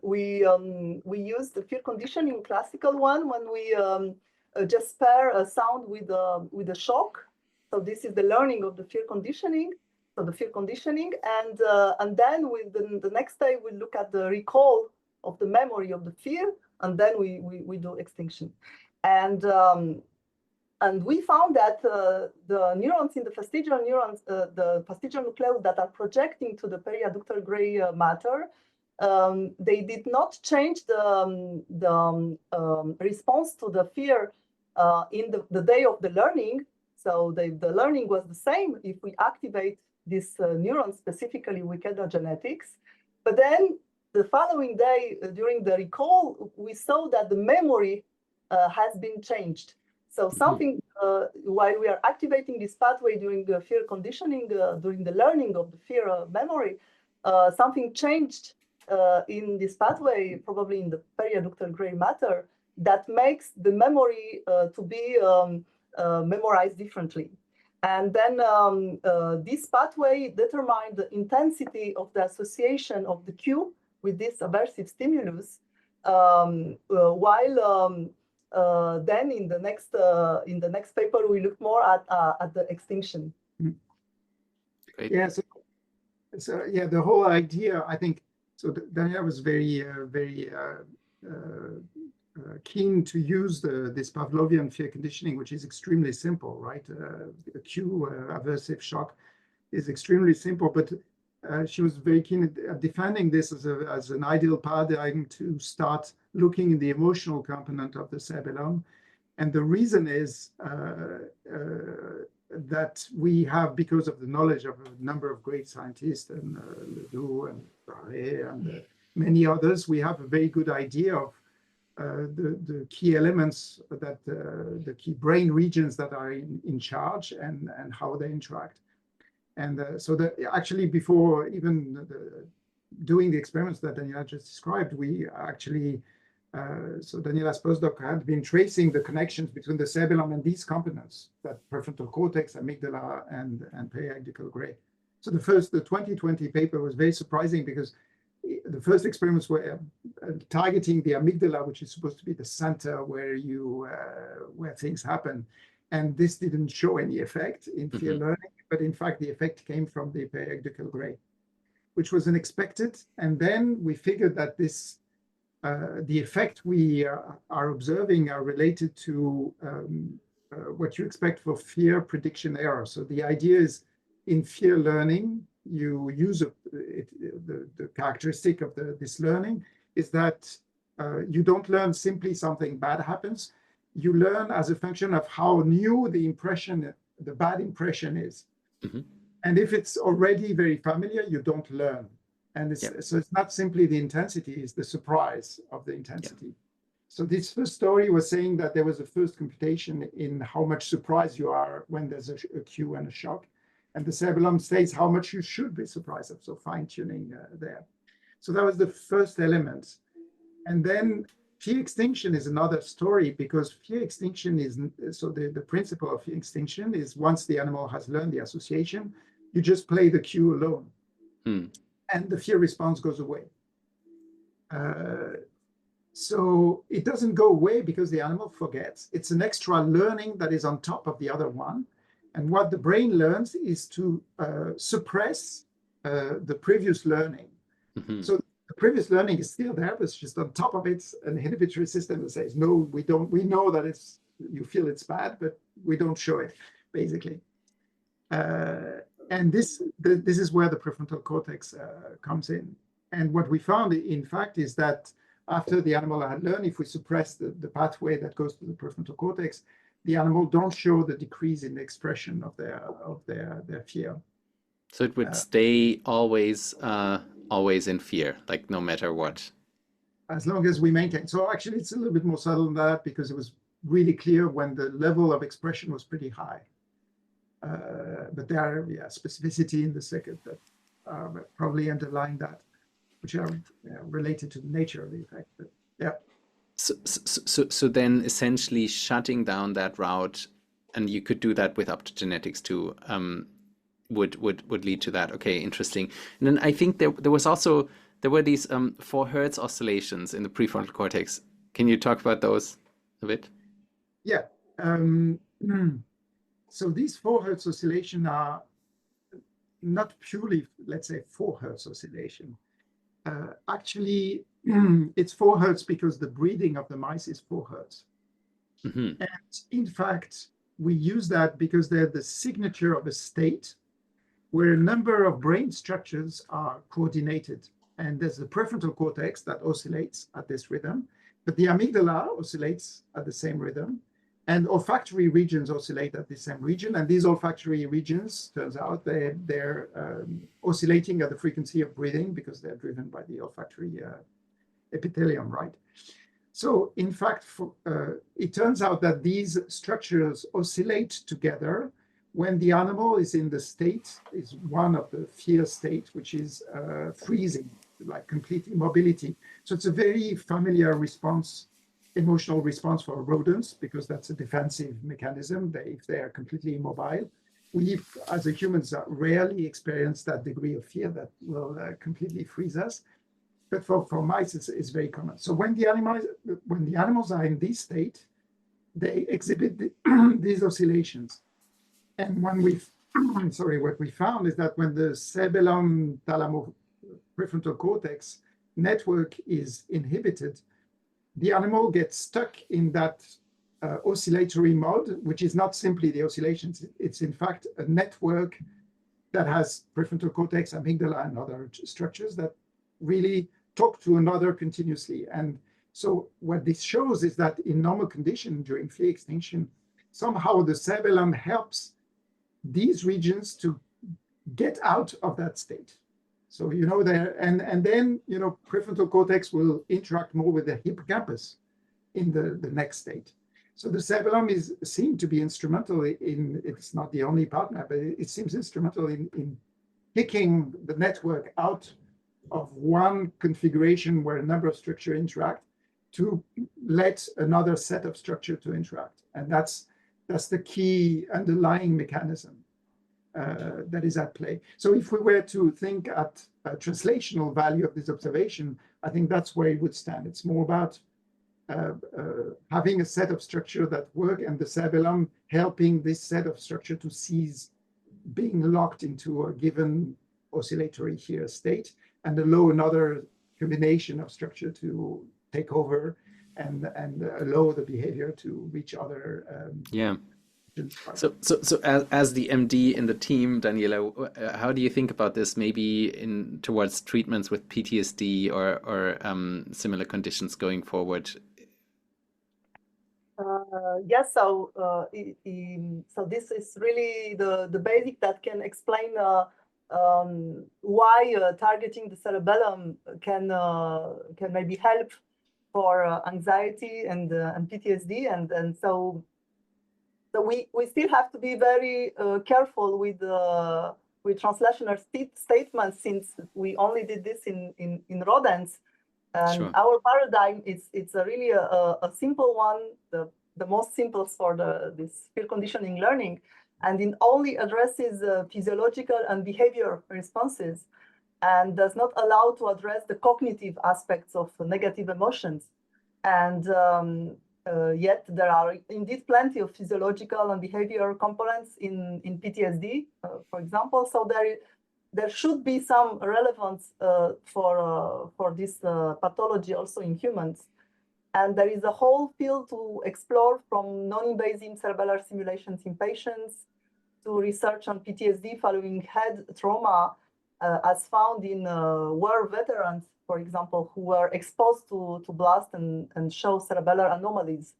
we used the fear conditioning classical one when we just pair a sound with a shock. So this is the learning of the fear conditioning. So the fear conditioning, and then with the next day we look at the recall of the memory of the fear, and then we do extinction, and we found that the neurons in the fastigial neurons, the fastigial nucleus that are projecting to the periaductal gray matter, they did not change the response to the fear in the day of the learning. So the learning was the same if we activate this neuron specifically with genetics. But then the following day, during the recall, we saw that the memory has been changed. So something, while we are activating this pathway during the fear conditioning, during the learning of the fear memory, something changed in this pathway, probably in the periaductal gray matter, that makes the memory to be memorized differently. And then this pathway determined the intensity of the association of the cue with this aversive stimulus, while then in the next paper we look more at the extinction. Great. Yeah, so yeah, the whole idea, I think, so Daniela was very keen to use this Pavlovian fear conditioning, which is extremely simple, right? The cue, aversive shock, is extremely simple, but she was very keen at defending this as an ideal paradigm to start looking in the emotional component of the cerebellum. And the reason is that we have, because of the knowledge of a number of great scientists, and Ledoux and Barré and many others, we have a very good idea of the key elements, that the key brain regions that are in charge and how they interact. And so that actually, before even doing the experiments that Daniela just described, we actually So Daniela's postdoc had been tracing the connections between the cerebellum and these components, that prefrontal cortex, amygdala, and periapical gray. So the 2020 paper was very surprising because the first experiments were targeting the amygdala, which is supposed to be the center where things happen. And this didn't show any effect in fear learning, but in fact, the effect came from the periapical gray, which was unexpected. And then we figured that the effect we are observing are related to what you expect for fear prediction error. So the idea is in fear learning, you use the characteristic of this learning is that you don't learn simply something bad happens. You learn as a function of how new the bad impression is. And if it's already very familiar, you don't learn. And so it's not simply the intensity, it's the surprise of the intensity. So this first story was saying that there was a first computation in how much surprised you are when there's a cue and a shock. And the cerebellum states how much you should be surprised of, so fine-tuning there. So that was the first element. And then fear extinction is another story, because fear extinction is, so the principle of fear extinction is once the animal has learned the association, you just play the cue alone. And the fear response goes away. So it doesn't go away because the animal forgets. It's an extra learning that is on top of the other one. And what the brain learns is to suppress the previous learning. So the previous learning is still there, but it's just on top of it, an inhibitory system that says, no, we don't. We know that you feel it's bad, but we don't show it, basically. And this is where the prefrontal cortex comes in. And what we found, in fact, is that after the animal had learned, if we suppress the pathway that goes to the prefrontal cortex, the animal don't show the decrease in the expression of their fear. So it would stay always in fear, like no matter what. As long as we maintain. So actually, it's a little bit more subtle than that, because it was really clear when the level of expression was pretty high. But there are specificity in the circuit that are probably underlying that, which are related to the nature of the effect. But, So then essentially shutting down that route, and you could do that with optogenetics too, would lead to that. Okay, interesting. And then I think there were these 4 Hertz oscillations in the prefrontal cortex. Can you talk about those a bit? Yeah. So these 4 Hertz oscillation are not purely, let's say, 4 Hertz oscillation. Actually, it's 4 Hertz because the breathing of the mice is 4 Hertz. And in fact, we use that because they're the signature of a state where a number of brain structures are coordinated. And there's the prefrontal cortex that oscillates at this rhythm, but the amygdala oscillates at the same rhythm. And olfactory regions oscillate at the same region. And these olfactory regions, turns out, they're oscillating at the frequency of breathing because they're driven by the olfactory epithelium, right? So in fact, it turns out that these structures oscillate together when the animal is in the state, is one of the fear state, which is freezing, like complete immobility. So it's a very familiar response, emotional response for rodents, because that's a defensive mechanism. If they are completely immobile, we as humans rarely experience that degree of fear that will completely freeze us. But for mice, it's very common. So when the animals are in this state, they exhibit these oscillations. And what we found is that when the cerebellum thalamo-prefrontal cortex network is inhibited, the animal gets stuck in that oscillatory mode, which is not simply the oscillations. It's in fact a network that has prefrontal cortex, amygdala, and other structures that really talk to another continuously. And so what this shows is that in normal condition during fear extinction, somehow the cerebellum helps these regions to get out of that state. So, and then, prefrontal cortex will interact more with the hippocampus in the next state. So the cerebellum is seen to be instrumental it's not the only partner, but it seems instrumental in picking the network out of one configuration where a number of structures interact to let another set of structure to interact. And that's the key underlying mechanism that is at play. So if we were to think at a translational value of this observation, I think that's where it would stand. It's more about having a set of structure that work, and the cerebellum helping this set of structure to cease being locked into a given oscillatory here state, and allow another combination of structure to take over and allow the behavior to reach other So as the MD in the team, Daniela, how do you think about this, maybe towards treatments with PTSD or similar conditions going forward? Yes, so this is really the basic that can explain why targeting the cerebellum can maybe help for anxiety and PTSD, and so we still have to be very careful with translational statements, since we only did this in rodents. And sure. Our paradigm it's really a simple one, the most simple for this field conditioning learning, and it only addresses physiological and behavior responses, and does not allow to address the cognitive aspects of negative emotions. And yet there are indeed plenty of physiological and behavioral components in PTSD, for example. So there should be some relevance for this pathology also in humans. And there is a whole field to explore, from non-invasive cerebellar simulations in patients to research on PTSD following head trauma, as found in war veterans, for example, who were exposed to blast and show cerebellar anomalies.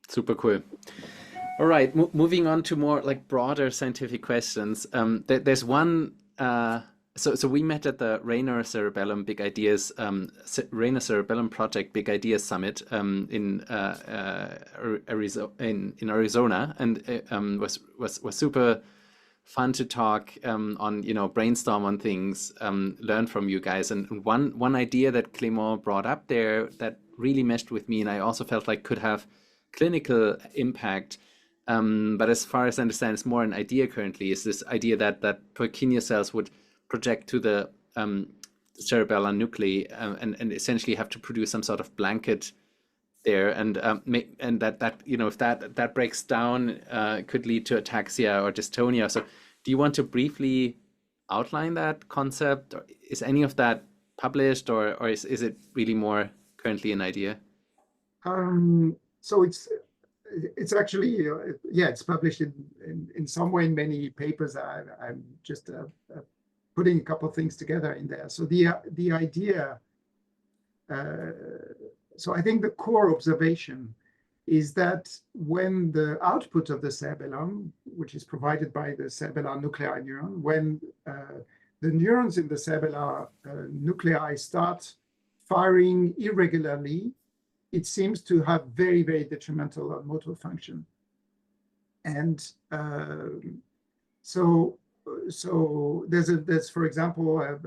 Super cool. All right, moving on to more like broader scientific questions. There's one. So we met at the Rayner Cerebellum Big Ideas Rayner Cerebellum Project Big Ideas Summit in Arizona, and it was super fun to talk on, brainstorm on things, learn from you guys. And one idea that Clement brought up there that really meshed with me, and I also felt like could have clinical impact. But as far as I understand, it's more an idea currently, is this idea that Purkinje cells would project to the cerebellar nuclei and essentially have to produce some sort of blanket there, and that if that breaks down, could lead to ataxia or dystonia. So do you want to briefly outline that concept? Or is any of that published, or is it really more currently an idea? So it's actually it's published in some way in many papers. I'm just putting a couple of things together in there. So the idea, so I think the core observation is that when the output of the cerebellum, which is provided by the cerebellar nuclei neuron, when the neurons in the cerebellar nuclei start firing irregularly, it seems to have very, very detrimental on motor function. And so there's for example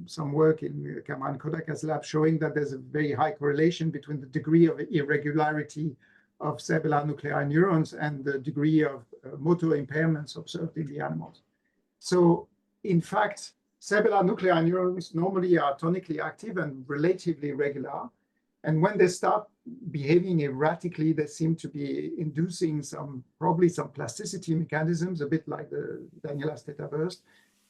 some work in Clement and Kodaka's lab showing that there's a very high correlation between the degree of irregularity of cerebellar nuclei neurons and the degree of motor impairments observed in the animals. So in fact, cerebellar nuclei neurons normally are tonically active and relatively regular. And when they start behaving erratically, they seem to be inducing probably some plasticity mechanisms, a bit like the Daniela's theta burst,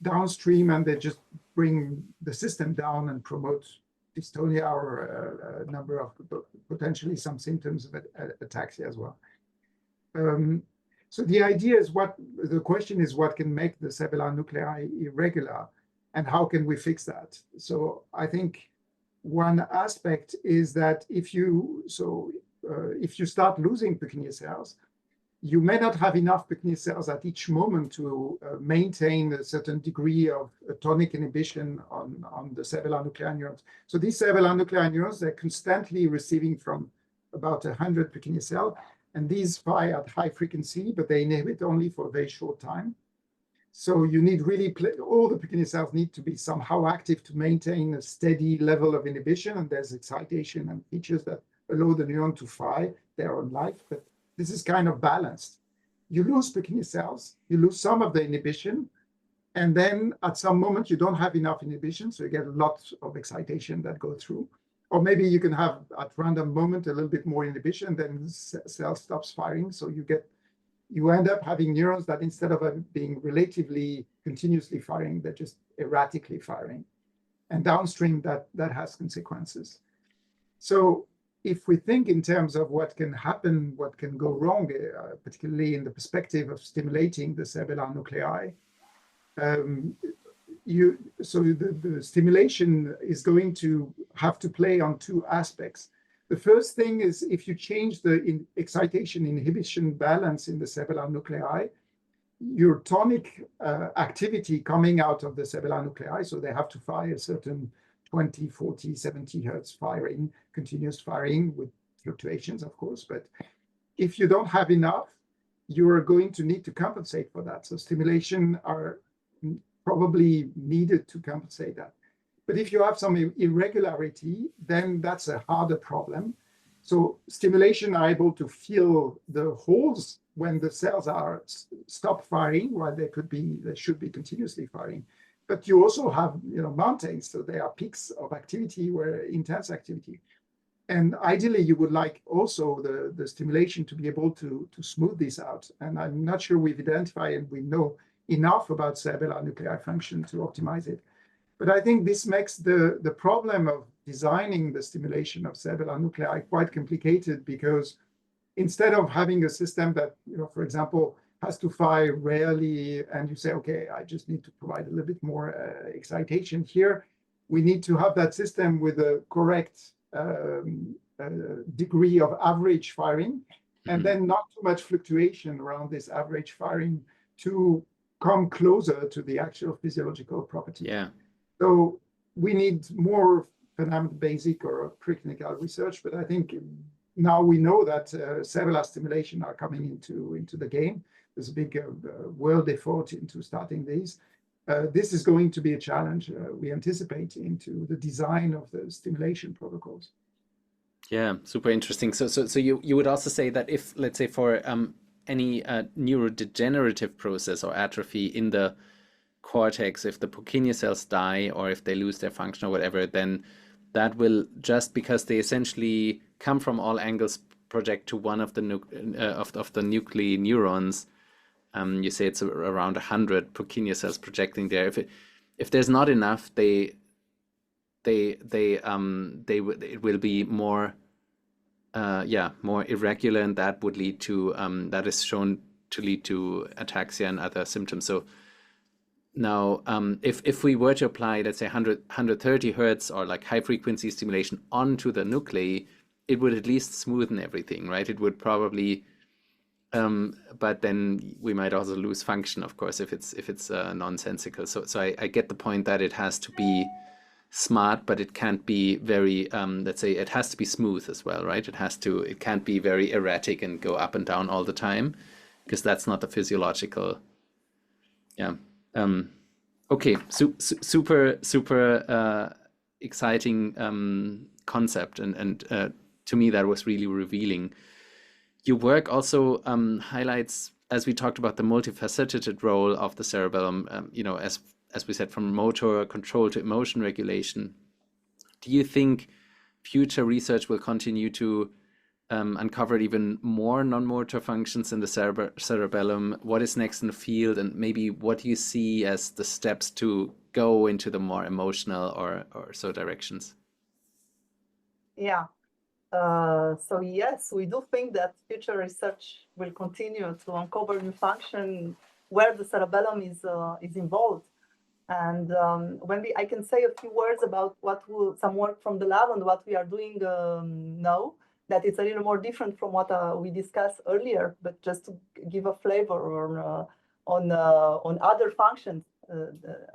downstream, and they just bring the system down and promote dystonia or a number of potentially some symptoms of ataxia as well. So the idea is the question is what can make the cerebellar nuclei irregular, and how can we fix that? So I think one aspect is that if you start losing Purkinje cells, you may not have enough Purkinje cells at each moment to maintain a certain degree of tonic inhibition on the cerebellar nuclei neurons. So these cerebellar nuclei neurons, they're constantly receiving from about 100 Purkinje cells, and these fire at high frequency, but they inhibit only for a very short time. So you need really, all the Purkinje cells need to be somehow active to maintain a steady level of inhibition. And there's excitation and features that allow the neuron to fire their own life. But this is kind of balanced. You lose Purkinje cells, you lose some of the inhibition, and then at some moment you don't have enough inhibition, so you get lots of excitation that go through. Or maybe you can have at random moment a little bit more inhibition, then the cell stops firing, so you end up having neurons that instead of being relatively continuously firing, they're just erratically firing. And downstream, that has consequences. So if we think in terms of what can happen, what can go wrong, particularly in the perspective of stimulating the cerebellar nuclei, so the stimulation is going to have to play on two aspects. The first thing is if you change the excitation inhibition balance in the cerebellar nuclei, your tonic activity coming out of the cerebellar nuclei, so they have to fire a certain 20, 40, 70 hertz firing, continuous firing with fluctuations, of course. But if you don't have enough, you're going to need to compensate for that. So stimulation are probably needed to compensate that. But if you have some irregularity, then that's a harder problem. So stimulation are able to fill the holes when the cells are stop firing, while they should be continuously firing. But you also have mountains, so there are peaks of activity where intense activity. And ideally, you would like also the stimulation to be able to smooth this out. And I'm not sure we've identified and we know enough about cerebellar nuclei function to optimize it. But I think this makes the problem of designing the stimulation of cerebellar nuclei quite complicated, because instead of having a system that, for example, has to fire rarely, and you say, okay, I just need to provide a little bit more excitation here, we need to have that system with a correct degree of average firing, and then not too much fluctuation around this average firing to come closer to the actual physiological property. Yeah. So we need more basic or preclinical research, but I think now we know that cellular stimulation are coming into the game. There's a big world effort into starting these. This is going to be a challenge we anticipate into the design of the stimulation protocols. Yeah, super interesting. So you would also say that if, let's say, for any neurodegenerative process or atrophy in the cortex, if the Purkinje cells die or if they lose their function or whatever, then that will, just because they essentially come from all angles, project to one of the of the nuclei neurons. You say it's around 100 Purkinje cells projecting there. If there's not enough, it will be more more irregular, and that would lead to that is shown to lead to ataxia and other symptoms. So now, if we were to apply, let's say 130 hertz or like high frequency stimulation onto the nuclei, it would at least smoothen everything, right? It would probably, but then we might also lose function, of course, if it's nonsensical. So I get the point that it has to be smart, but it can't be very, let's say, it has to be smooth as well, right? It can't be very erratic and go up and down all the time, because that's not the physiological. Yeah. Okay. Super exciting concept, and to me that was really revealing. Your work also highlights, as we talked about, the multifaceted role of the cerebellum. As we said, from motor control to emotion regulation. Do you think future research will continue to uncover even more non-motor functions in the cerebellum? What is next in the field, and maybe what do you see as the steps to go into the more emotional or so directions? Yeah. So yes, we do think that future research will continue to uncover new function where the cerebellum is involved. And I can say a few words about some work from the lab and what we are doing now, that it's a little more different from what we discussed earlier, but just to give a flavor on other functions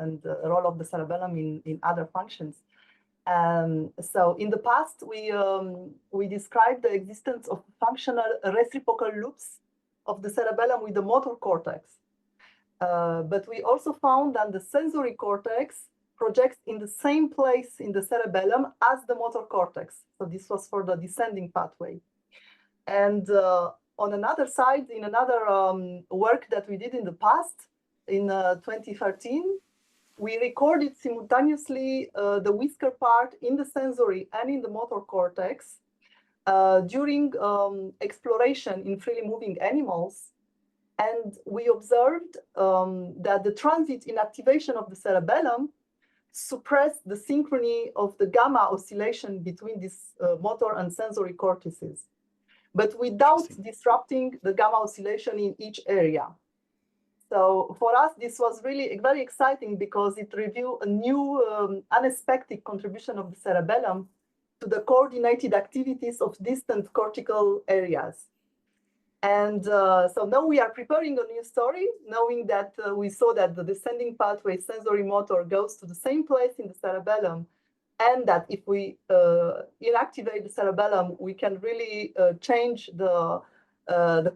and the role of the cerebellum in other functions. So in the past, we described the existence of functional reciprocal loops of the cerebellum with the motor cortex. But we also found that the sensory cortex projects in the same place in the cerebellum as the motor cortex. So this was for the descending pathway. And on another side, in another work that we did in the past, in 2013, we recorded simultaneously the whisker part in the sensory and in the motor cortex during exploration in freely moving animals. And we observed that the transit in activation of the cerebellum suppressed the synchrony of the gamma oscillation between these motor and sensory cortices, but without disrupting the gamma oscillation in each area. So for us, this was really very exciting because it revealed a new unexpected contribution of the cerebellum to the coordinated activities of distant cortical areas. And so now we are preparing a new story, knowing that we saw that the descending pathway sensory motor goes to the same place in the cerebellum, and that if we inactivate the cerebellum, we can really change the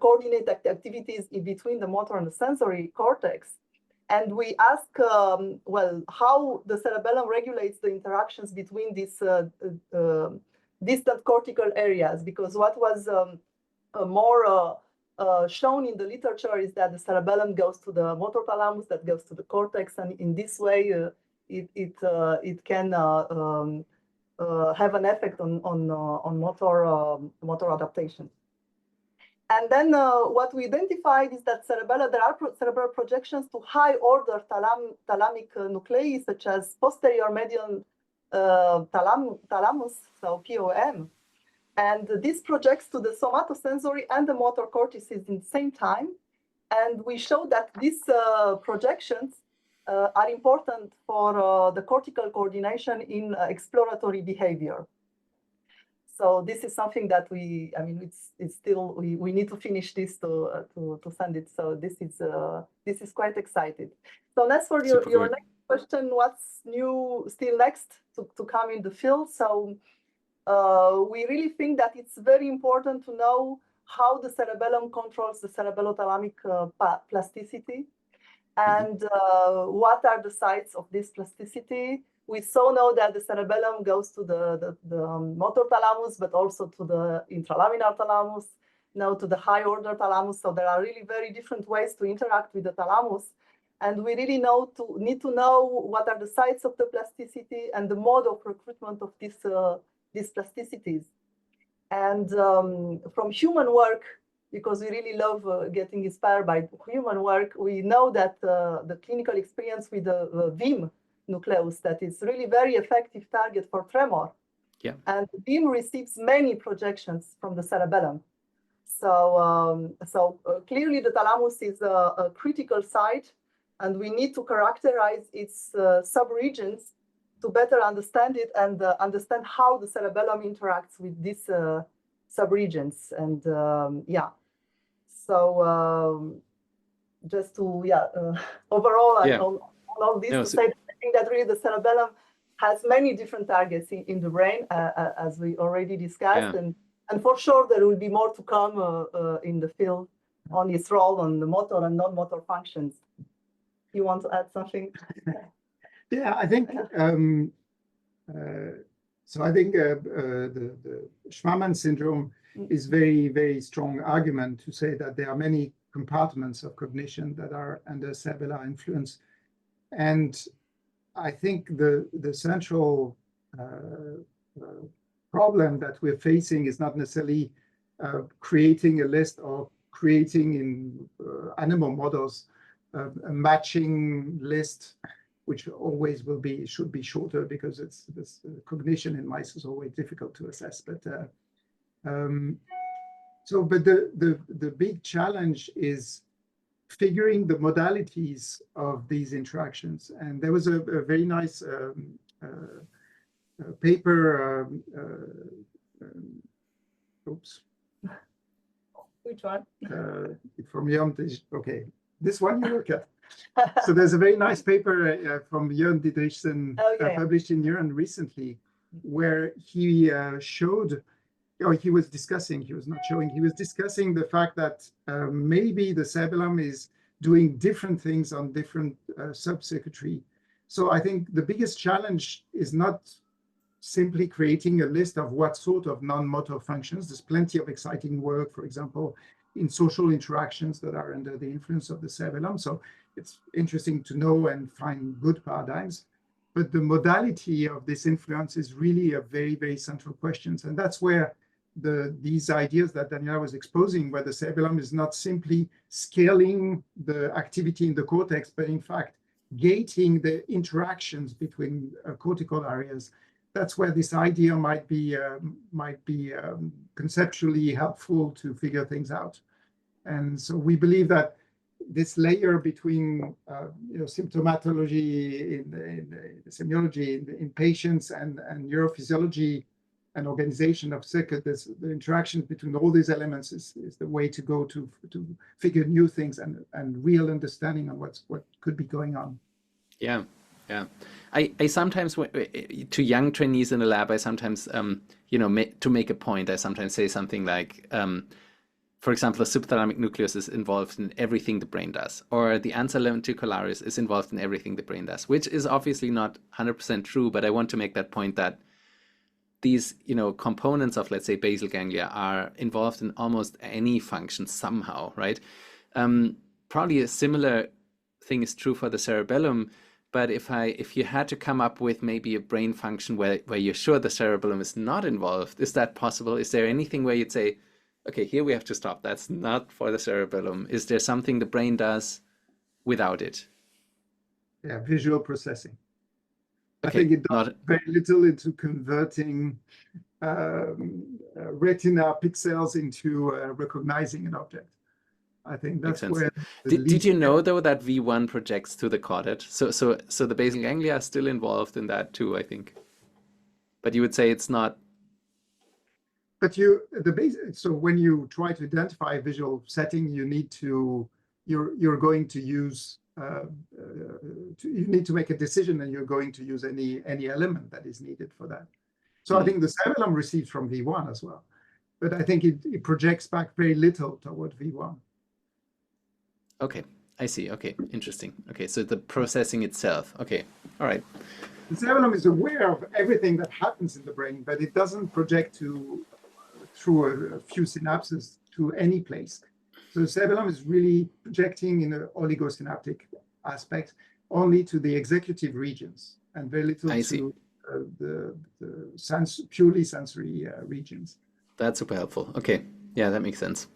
coordinate activities in between the motor and the sensory cortex. And we ask, well, how the cerebellum regulates the interactions between these distant cortical areas, because what was more shown in the literature is that the cerebellum goes to the motor thalamus, that goes to the cortex, and in this way it can have an effect on motor adaptation. And then what we identified is that there are cerebral projections to high order thalamic nuclei, such as posterior medial thalamus, so POM. And this projects to the somatosensory and the motor cortices in the same time. And we show that these projections are important for the cortical coordination in exploratory behavior. So this is something that we need to finish this to send it. So this is quite exciting. So as for your next question, what's new still next to come in the field? So we really think that it's very important to know how the cerebellum controls the cerebellothalamic plasticity, and what are the sites of this plasticity. We so know that the cerebellum goes to the motor thalamus, but also to the intralaminar thalamus, now to the high order thalamus. So there are really very different ways to interact with the thalamus. And we really need to know what are the sites of the plasticity and the mode of recruitment of these plasticities. And from human work, because we really love getting inspired by human work, we know that the clinical experience with the VIM nucleus, that is really very effective target for tremor. Yeah. And VIM receives many projections from the cerebellum. So, clearly the thalamus is a critical site, and we need to characterize its subregions to better understand it and understand how the cerebellum interacts with these subregions. And just to overall, all this to say that I think that really the cerebellum has many different targets in the brain, as we already discussed, and for sure there will be more to come in the field on its role on the motor and non-motor functions. You want to add something? Yeah, I think so. I think the Schwammann syndrome is very, very strong argument to say that there are many compartments of cognition that are under cerebellar influence, and I think the central problem that we're facing is not necessarily creating a list or creating in animal models a matching list, which always should be shorter, because this cognition in mice is always difficult to assess. But the big challenge is figuring the modalities of these interactions. And there was a very nice paper. Oops. Which one? From okay. This one you look at. So there's a very nice paper from Jörn Diderichsen published in Neuron recently, where he showed, or he was discussing, he was not showing, he was discussing the fact that maybe the cerebellum is doing different things on different subcircuitry. So I think the biggest challenge is not simply creating a list of what sort of non-motor functions. There's plenty of exciting work, for example, in social interactions that are under the influence of the cerebellum. So it's interesting to know and find good paradigms. But the modality of this influence is really a very, very central question. And that's where these ideas that Daniela was exposing, where the cerebellum is not simply scaling the activity in the cortex, but in fact, gating the interactions between cortical areas. That's where this idea might be conceptually helpful to figure things out. And so we believe that this layer between symptomatology in semiology in patients and neurophysiology and organization of circuit, the interactions between all these elements is the way to go to figure new things and real understanding on what could be going on. Yeah, yeah. I sometimes, to young trainees in the lab, I sometimes, to make a point, I sometimes say something like, for example, the subthalamic nucleus is involved in everything the brain does, or the ansa lenticularis is involved in everything the brain does, which is obviously not 100% true, but I want to make that point that these, components of, let's say, basal ganglia are involved in almost any function somehow, right? Probably a similar thing is true for the cerebellum. But if you had to come up with maybe a brain function where you're sure the cerebellum is not involved, is that possible? Is there anything where you'd say, okay, here we have to stop. That's not for the cerebellum. Is there something the brain does without it? Yeah, visual processing. Okay, I think it does very little into converting retina pixels into recognizing an object. I think that's where. Did you know though that V1 projects to the caudate? So the basal ganglia are still involved in that too, I think. But you would say it's not. But so when you try to identify a visual setting, you need to you're going to use you need to make a decision, and you're going to use any element that is needed for that. So I think the cerebellum receives from V1 as well, but I think it projects back very little toward V1. Okay, I see. Okay, interesting. Okay, so the processing itself. Okay, all right. The cerebellum is aware of everything that happens in the brain, but it doesn't project through a few synapses to any place. So the cerebellum is really projecting in an oligosynaptic aspect only to the executive regions and very little to the purely sensory regions. That's super helpful. Okay, yeah, that makes sense.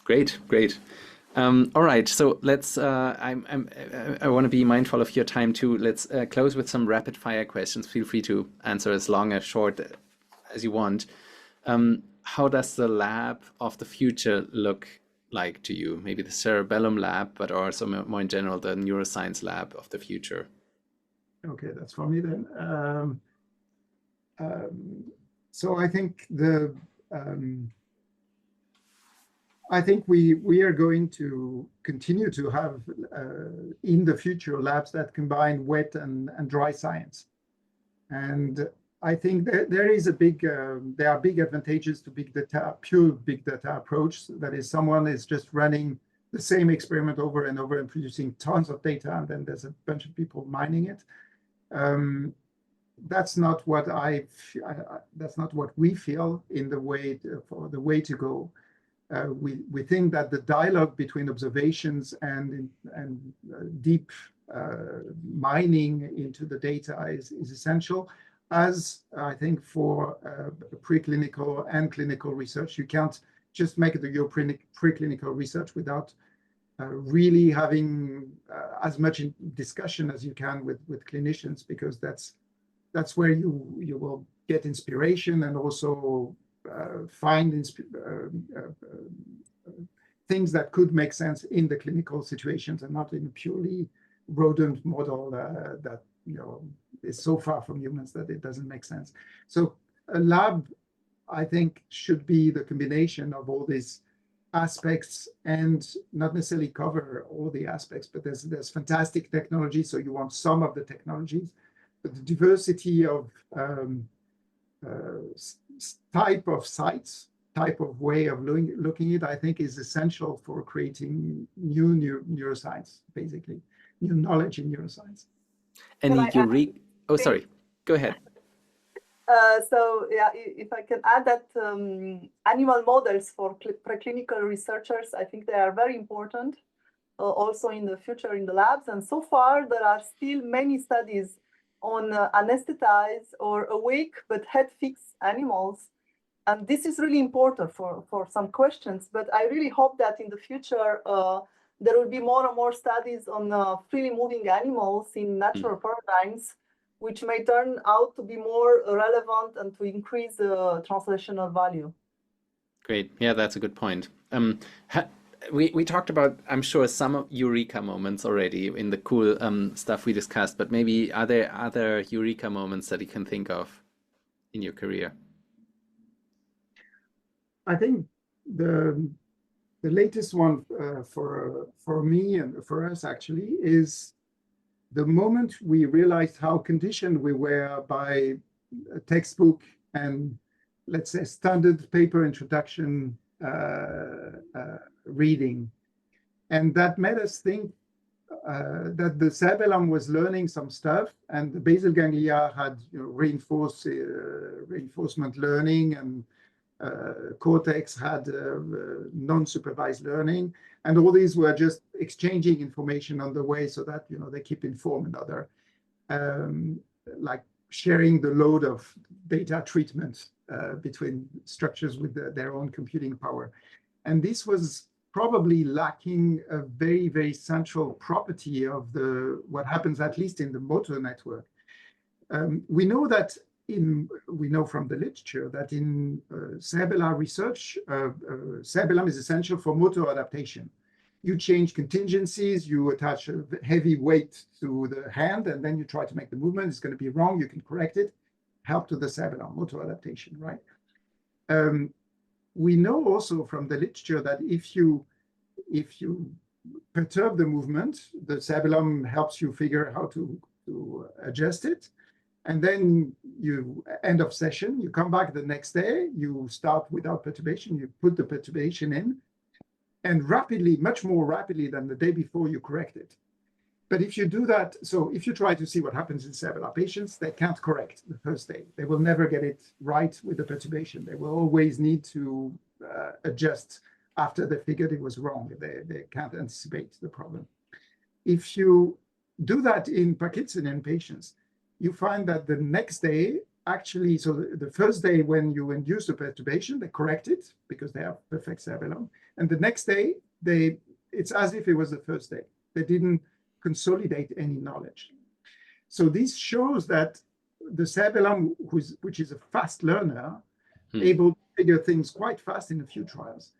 Great, great. All right, so let's. I want to be mindful of your time too. Let's close with some rapid fire questions. Feel free to answer as long as short as you want. How does the lab of the future look like to you? Maybe the cerebellum lab, but also more in general, the neuroscience lab of the future. Okay, that's for me then. So I think we are going to continue to have in the future labs that combine wet and dry science, and I think there are big advantages to big data, pure big data approach. That is, someone is just running the same experiment over and over and producing tons of data, and then there's a bunch of people mining it. That's not what that's not what we feel in the way for the way to go. We think that the dialogue between observations and deep mining into the data is essential. As I think for preclinical and clinical research, you can't just make your preclinical research without really having as much discussion as you can with clinicians, because that's where you will get inspiration and also find things that could make sense in the clinical situations and not in a purely rodent model that is so far from humans that it doesn't make sense. So a lab, I think, should be the combination of all these aspects and not necessarily cover all the aspects, but there's fantastic technology, so you want some of the technologies, but the diversity of type of sites, type of way of looking at it, I think, is essential for creating new neuroscience, basically, new knowledge in neuroscience. Any Oh, sorry. Go ahead. So yeah, if I can add that animal models for preclinical researchers, I think they are very important also in the future in the labs. And so far, there are still many studies on anesthetized or awake but head fixed animals. And this is really important for some questions. But I really hope that in the future, there will be more and more studies on freely moving animals in natural paradigms, which may turn out to be more relevant and to increase the translational value. Great. Yeah, that's a good point. We talked about, I'm sure, some eureka moments already in the cool stuff we discussed, but maybe are there other eureka moments that you can think of in your career? I think the latest one for me and for us actually is the moment we realized how conditioned we were by a textbook and, let's say, standard paper introduction reading. And that made us think that the cerebellum was learning some stuff, and the basal ganglia had reinforcement learning, and cortex had non-supervised learning, and all these were just exchanging information on the way so that they keep informed another, like sharing the load of data treatment between structures with their own computing power. And this was probably lacking a very, very central property of what happens, at least in the motor network. We know from the literature that in cerebellar research, cerebellum is essential for motor adaptation. You change contingencies, you attach a heavy weight to the hand, and then you try to make the movement. It's going to be wrong, you can correct it, help to the cerebellum, motor adaptation, right? We know also from the literature that if you perturb the movement, the cerebellum helps you figure how to adjust it. And then end of session, you come back the next day, you start without perturbation, you put the perturbation in, and rapidly, much more rapidly than the day before, you correct it. But if you do that, so if you try to see what happens in cerebellar patients, they can't correct the first day. They will never get it right with the perturbation. They will always need to adjust after they figured it was wrong. They can't anticipate the problem. If you do that in Parkinsonian patients, you find that the next day, actually, so the first day when you induce the perturbation, they correct it because they have perfect cerebellum. And the next day, it's as if it was the first day. They didn't consolidate any knowledge. So this shows that the cerebellum, which is a fast learner, able to figure things quite fast in a few trials,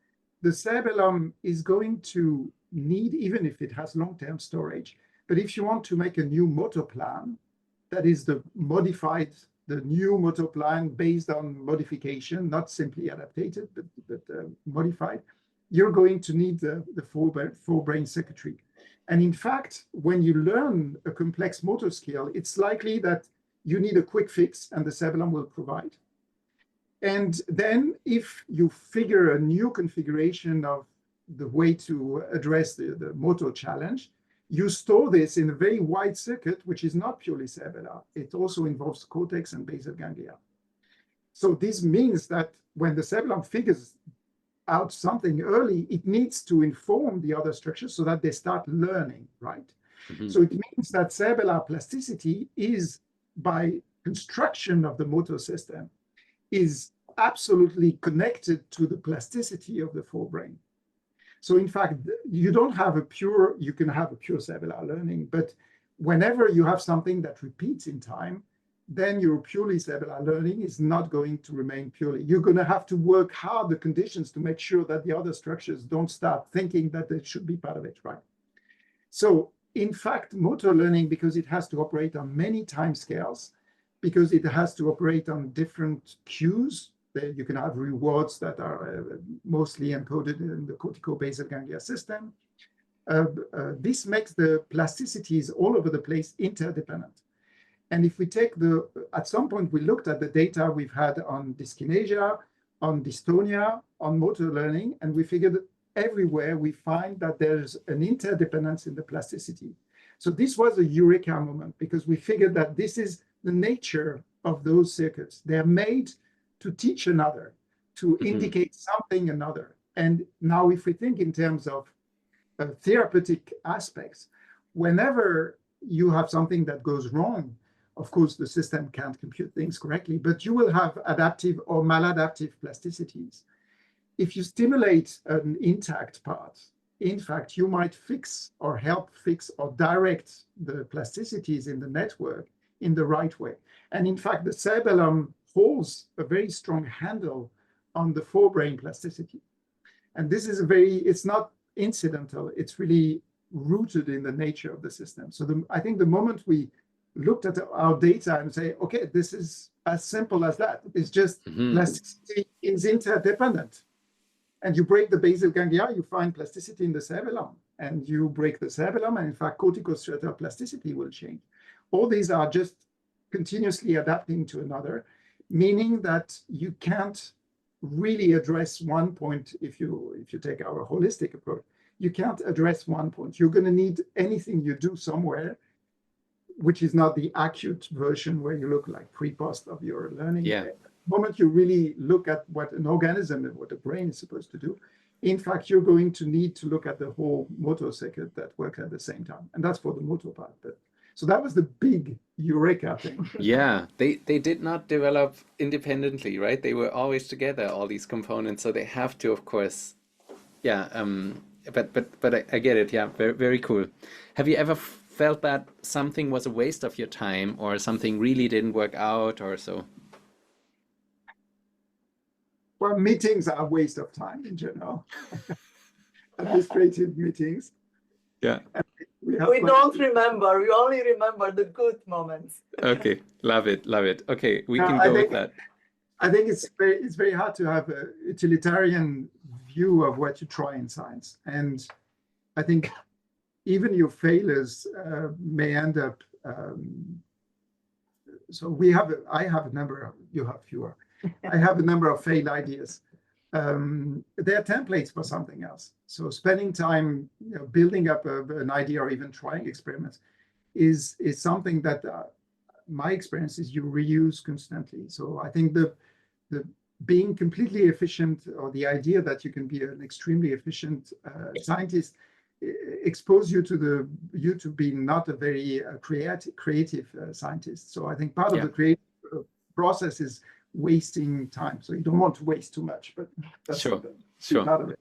the cerebellum is going to need, even if it has long-term storage, but if you want to make a new motor plan, that is the new motor plan based on modification, not simply adapted, but modified, you're going to need the forebrain circuitry. And in fact, when you learn a complex motor skill, it's likely that you need a quick fix and the cerebellum will provide. And then if you figure a new configuration of the way to address the motor challenge, you store this in a very wide circuit, which is not purely cerebellar. It also involves cortex and basal ganglia. So this means that when the cerebellum figures out something early, it needs to inform the other structures so that they start learning, right? Mm-hmm. So it means that cerebellar plasticity is, by construction of the motor system, is absolutely connected to the plasticity of the forebrain. So in fact, you can have a pure cerebellar learning, but whenever you have something that repeats in time, then your purely cerebellar learning is not going to remain purely. You're going to have to work hard the conditions to make sure that the other structures don't start thinking that they should be part of it, right? So in fact, motor learning, because it has to operate on many time scales, because it has to operate on different cues, you can have rewards that are mostly encoded in the cortico-basal ganglia system. This makes the plasticities all over the place interdependent. And if we take at some point we looked at the data we've had on dyskinesia, on dystonia, on motor learning, and we figured that everywhere we find that there's an interdependence in the plasticity. So this was a eureka moment, because we figured that this is the nature of those circuits. They're made to teach another, to indicate something another. And now if we think in terms of therapeutic aspects, whenever you have something that goes wrong, of course, the system can't compute things correctly, but you will have adaptive or maladaptive plasticities. If you stimulate an intact part, in fact, you might fix or help fix or direct the plasticities in the network in the right way. And in fact, the cerebellum holds a very strong handle on the forebrain plasticity. And this is it's not incidental, it's really rooted in the nature of the system. So I think the moment we looked at our data and say, okay, this is as simple as that. It's just plasticity is interdependent. And you break the basal ganglia, you find plasticity in the cerebellum. And you break the cerebellum, and in fact, corticostriatal plasticity will change. All these are just continuously adapting to another, meaning that you can't really address one point if you take our holistic approach. You can't address one point. You're going to need anything you do somewhere, which is not the acute version where you look like pre-post of your learning. Yeah. The moment you really look at what an organism and what the brain is supposed to do, in fact, you're going to need to look at the whole motor circuit that work at the same time. And that's for the motor part. So that was the big eureka thing. Yeah, they did not develop independently, right? They were always together, all these components. So they have to, of course, yeah. But I get it. Yeah, very, very cool. Have you ever felt that something was a waste of your time, or something really didn't work out, or so? Well, meetings are a waste of time in general. Administrative meetings. Yeah. We don't remember. We only remember the good moments. Okay, love it, love it. Okay, we can go with that. I think it's very hard to have a utilitarian view of what you try in science, and I think even your failures may end up. So I have a number of. You have fewer. I have a number of failed ideas. They're templates for something else. So spending time building up an idea or even trying experiments is something that my experience is you reuse constantly. So I think the being completely efficient, or the idea that you can be an extremely efficient scientist, expose you to being not a very creative scientist. So I think part of the creative process is wasting time. So you don't want to waste too much, but that's sure. part of it.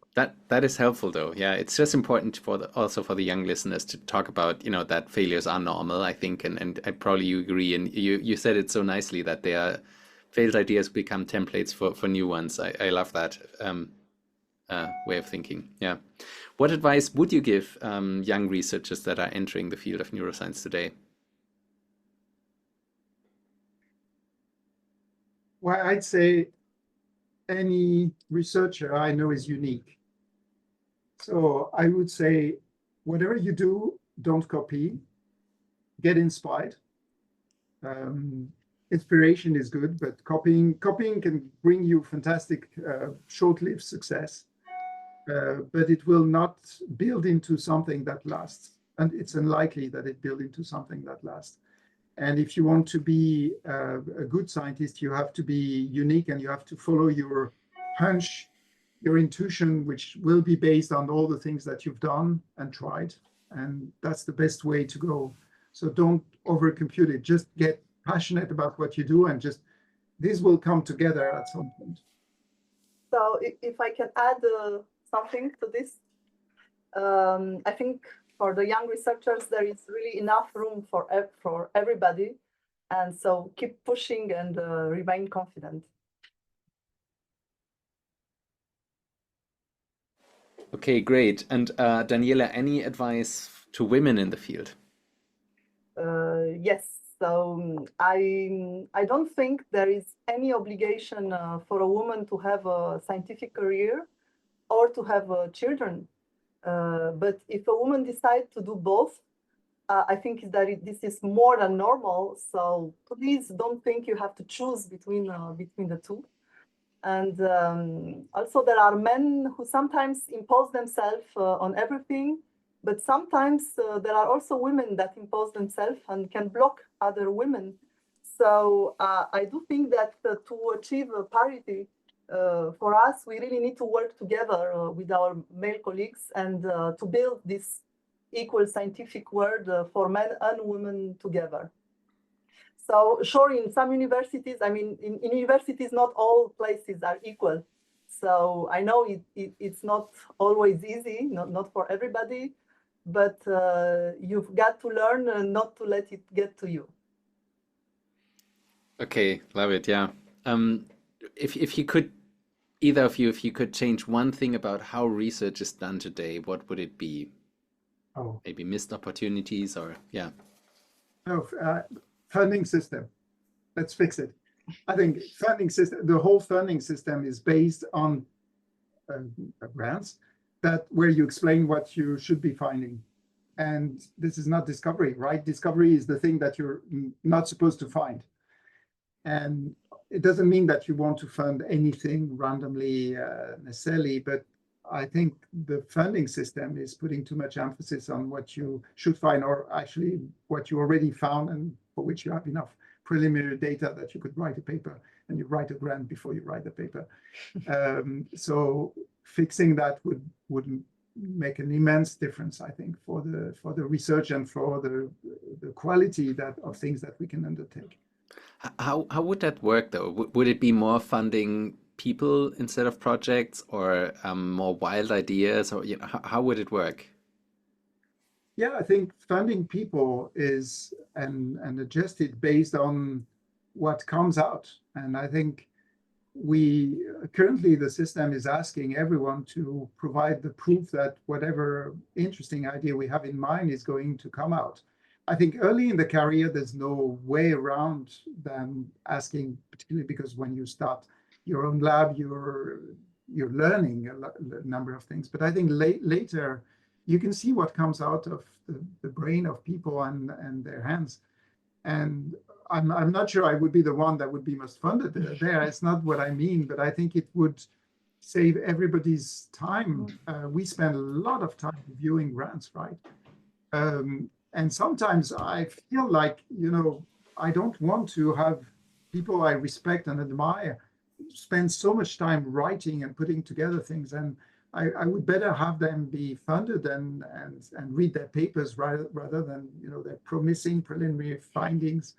That is helpful though. Yeah, it's just important also for the young listeners to talk about, that failures are normal, I think, and I probably you agree. And you said it so nicely that they are failed ideas become templates for new ones. I love that way of thinking. Yeah. What advice would you give young researchers that are entering the field of neuroscience today? Well, I'd say any researcher I know is unique. So I would say, whatever you do, don't copy, get inspired. Inspiration is good, but copying can bring you fantastic short-lived success, but it will not build into something that lasts. And it's unlikely that it builds into something that lasts. And if you want to be a good scientist, you have to be unique, and you have to follow your hunch, your intuition, which will be based on all the things that you've done and tried. And that's the best way to go. So don't overcompute it. Just get passionate about what you do, and just this will come together at some point. So if I can add something to this, I think for the young researchers, there is really enough room for everybody. And so keep pushing and remain confident. Okay, great. And Daniela, any advice to women in the field? Yes. So I don't think there is any obligation for a woman to have a scientific career or to have children. But if a woman decides to do both, I think that this is more than normal. So please don't think you have to choose between the two. And also there are men who sometimes impose themselves on everything, but sometimes there are also women that impose themselves and can block other women. So I do think that to achieve parity, for us, we really need to work together with our male colleagues and to build this equal scientific world for men and women together. So sure, in some universities, I mean, in universities, not all places are equal. So I know it's not always easy, not for everybody, but you've got to learn not to let it get to you. Okay, love it. Yeah. If you could, either of you, if you could change one thing about how research is done today, what would it be? Oh, Maybe missed opportunities, or yeah. no, funding system. Let's fix it. I think funding system, the whole funding system is based on grants where you explain what you should be finding. And this is not discovery, right? Discovery is the thing that you're not supposed to find. And it doesn't mean that you want to fund anything randomly necessarily, but I think the funding system is putting too much emphasis on what you should find, or actually what you already found and for which you have enough preliminary data that you could write a paper, and you write a grant before you write the paper. So fixing that would make an immense difference, I think, for the research and for the quality of things that we can undertake. How would that work though? Would it be more funding people instead of projects, or more wild ideas, or how would it work? Yeah, I think funding people is and adjusted based on what comes out. And I think currently the system is asking everyone to provide the proof that whatever interesting idea we have in mind is going to come out. I think early in the career, there's no way around than asking, particularly because when you start your own lab, you're learning a number of things. But I think later, you can see what comes out of the brain of people and their hands. And I'm not sure I would be the one that would be most funded there. It's not what I mean, but I think it would save everybody's time. We spend a lot of time reviewing grants, right? And sometimes I feel like, I don't want to have people I respect and admire spend so much time writing and putting together things. And I would better have them be funded and read their papers rather than, their promising preliminary findings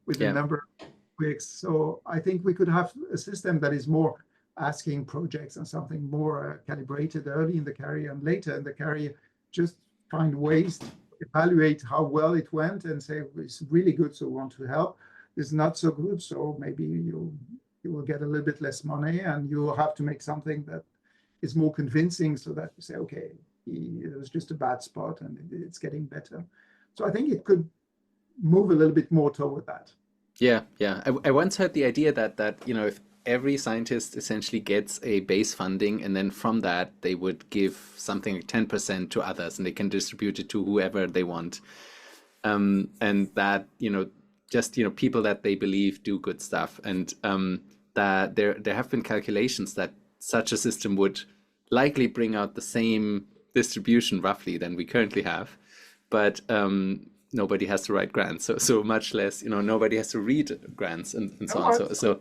with a number of weeks. So I think we could have a system that is more asking projects and something more calibrated early in the career, and later in the career, just find ways to evaluate how well it went and say, it's really good, so we want to help. It's not so good, so maybe you will get a little bit less money, and you will have to make something that is more convincing, so that you say, okay, it was just a bad spot and it's getting better. So I think it could move a little bit more toward that. Yeah. I once heard the idea that if every scientist essentially gets a base funding, and then from that they would give something like 10% to others, and they can distribute it to whoever they want, and that just people that they believe do good stuff, and that there have been calculations that such a system would likely bring out the same distribution roughly than we currently have, but nobody has to write grants, so much less, nobody has to read grants and so on. So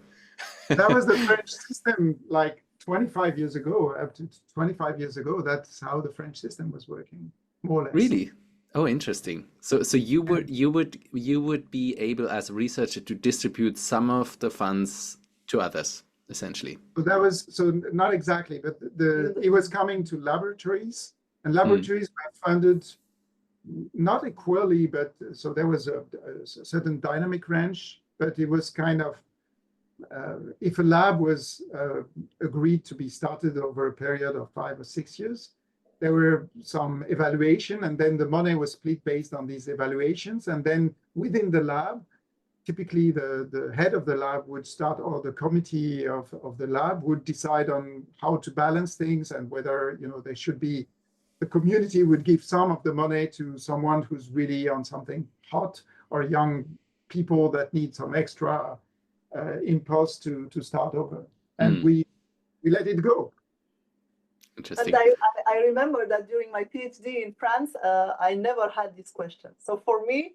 that was the French system like 25 years ago. Up to 25 years ago, that's how the French system was working, more or less. Really? Oh, interesting. So you would be able as a researcher to distribute some of the funds to others, essentially. So not exactly, but it was coming to laboratories, and laboratories were funded not equally, but so there was a certain dynamic range, but it was kind of, if a lab was agreed to be started over a period of 5 or 6 years, there were some evaluation, and then the money was split based on these evaluations. And then within the lab, typically the head of the lab would start, or the committee of the lab would decide on how to balance things, and whether, they should be, the community would give some of the money to someone who's really on something hot, or young people that need some extra impulse to start over. and we let it go. Interesting. And I remember that during my PhD in France, I never had this question. So for me,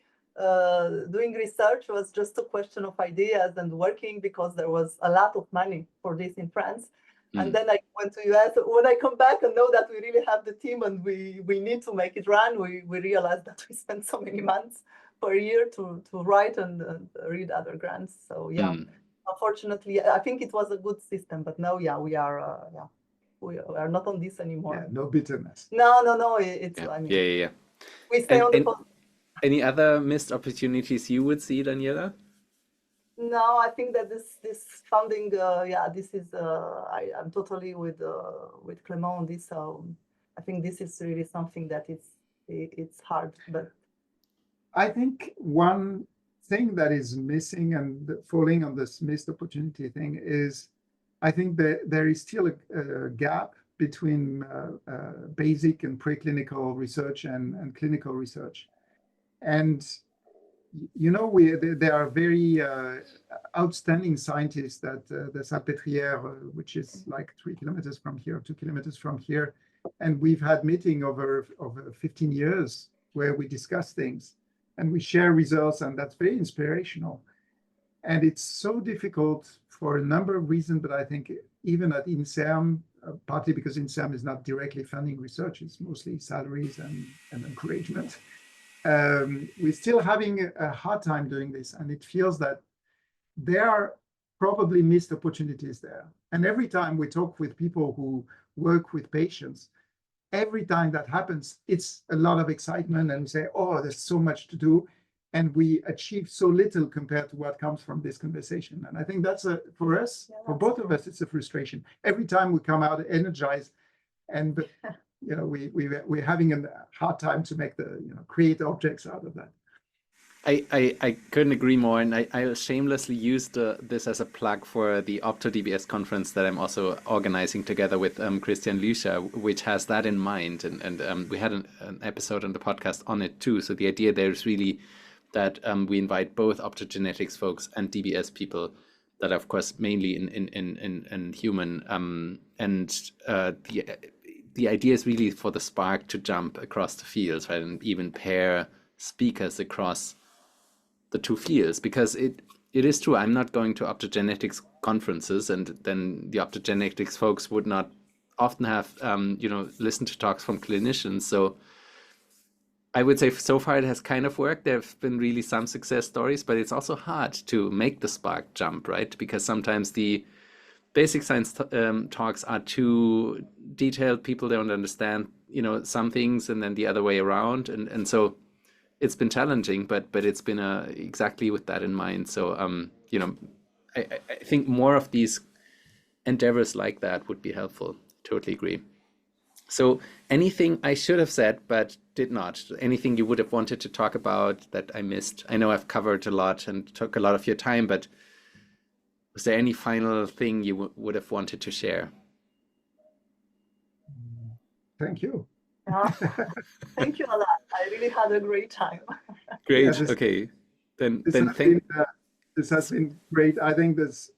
doing research was just a question of ideas and working, because there was a lot of money for this in France. And then I went to US. When I come back and know that we really have the team and we need to make it run, we realized that we spent so many months per year to write and read other grants. So yeah, unfortunately, I think it was a good system, but now, yeah, we are we are not on this anymore. Yeah, no bitterness. No. It's I mean, Yeah. we stay on the post. Any other missed opportunities you would see, Daniela? No, I think that this funding, this is I'm totally with Clement on this. So I think this is really something that it's hard, but I think one thing that is missing and falling on this missed opportunity thing is, I think that there is still a gap between basic and preclinical research and clinical research. And there are very outstanding scientists at the Salpêtrière, which is like 3 kilometers from here, 2 kilometers from here. And we've had meeting over 15 years where we discuss things and we share results, and that's very inspirational. And it's so difficult for a number of reasons, but I think even at INSERM, partly because INSERM is not directly funding research, it's mostly salaries and encouragement. We're still having a hard time doing this, and it feels that there are probably missed opportunities there. And every time we talk with people who work with patients, every time that happens, it's a lot of excitement, and we say, oh, there's so much to do, and we achieve so little compared to what comes from this conversation. And I think that's for us, for both of us, it's a frustration. Every time we come out energized, and we're having a hard time to make create objects out of that. I couldn't agree more, and I'll shamelessly use this as a plug for the OptoDBS conference that I'm also organizing together with Christian Lüscher, which has that in mind, and we had an episode on the podcast on it too. So the idea there is really that we invite both optogenetics folks and DBS people that are, of course, mainly in human, and the idea is really for the spark to jump across the fields, right, and even pair speakers across the two fields, because it is true. I'm not going to optogenetics conferences, and then the optogenetics folks would not often have listened to talks from clinicians. So I would say so far it has kind of worked. There have been really some success stories, but it's also hard to make the spark jump, right? Because sometimes the basic science talks are too detailed. People don't understand, some things, and then the other way around, and so it's been challenging, but it's been exactly with that in mind. So I think more of these endeavors like that would be helpful. Totally agree. So anything I should have said but did not? Anything you would have wanted to talk about that I missed? I know I've covered a lot and took a lot of your time, but was there any final thing you would have wanted to share? Thank you. Thank you a lot. I really had a great time. Great. Okay. Then thank. This has been great. I think there's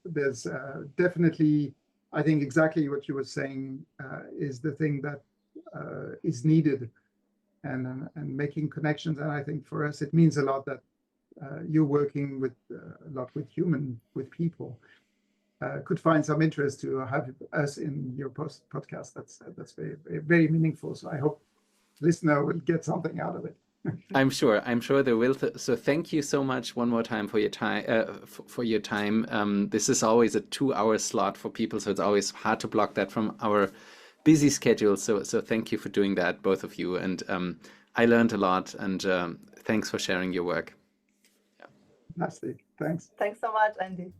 definitely. I think exactly what you were saying is the thing that is needed, and making connections. And I think for us it means a lot that you're working with a lot with people. Could find some interest to have us in your podcast. That's very, very meaningful. So I hope listener will get something out of it. I'm sure they will. So thank you so much one more time for your time. This is always a 2-hour slot for people, so it's always hard to block that from our busy schedule. So thank you for doing that, both of you. And I learned a lot, and thanks for sharing your work. Nasty. Thanks. Thanks so much, Andy.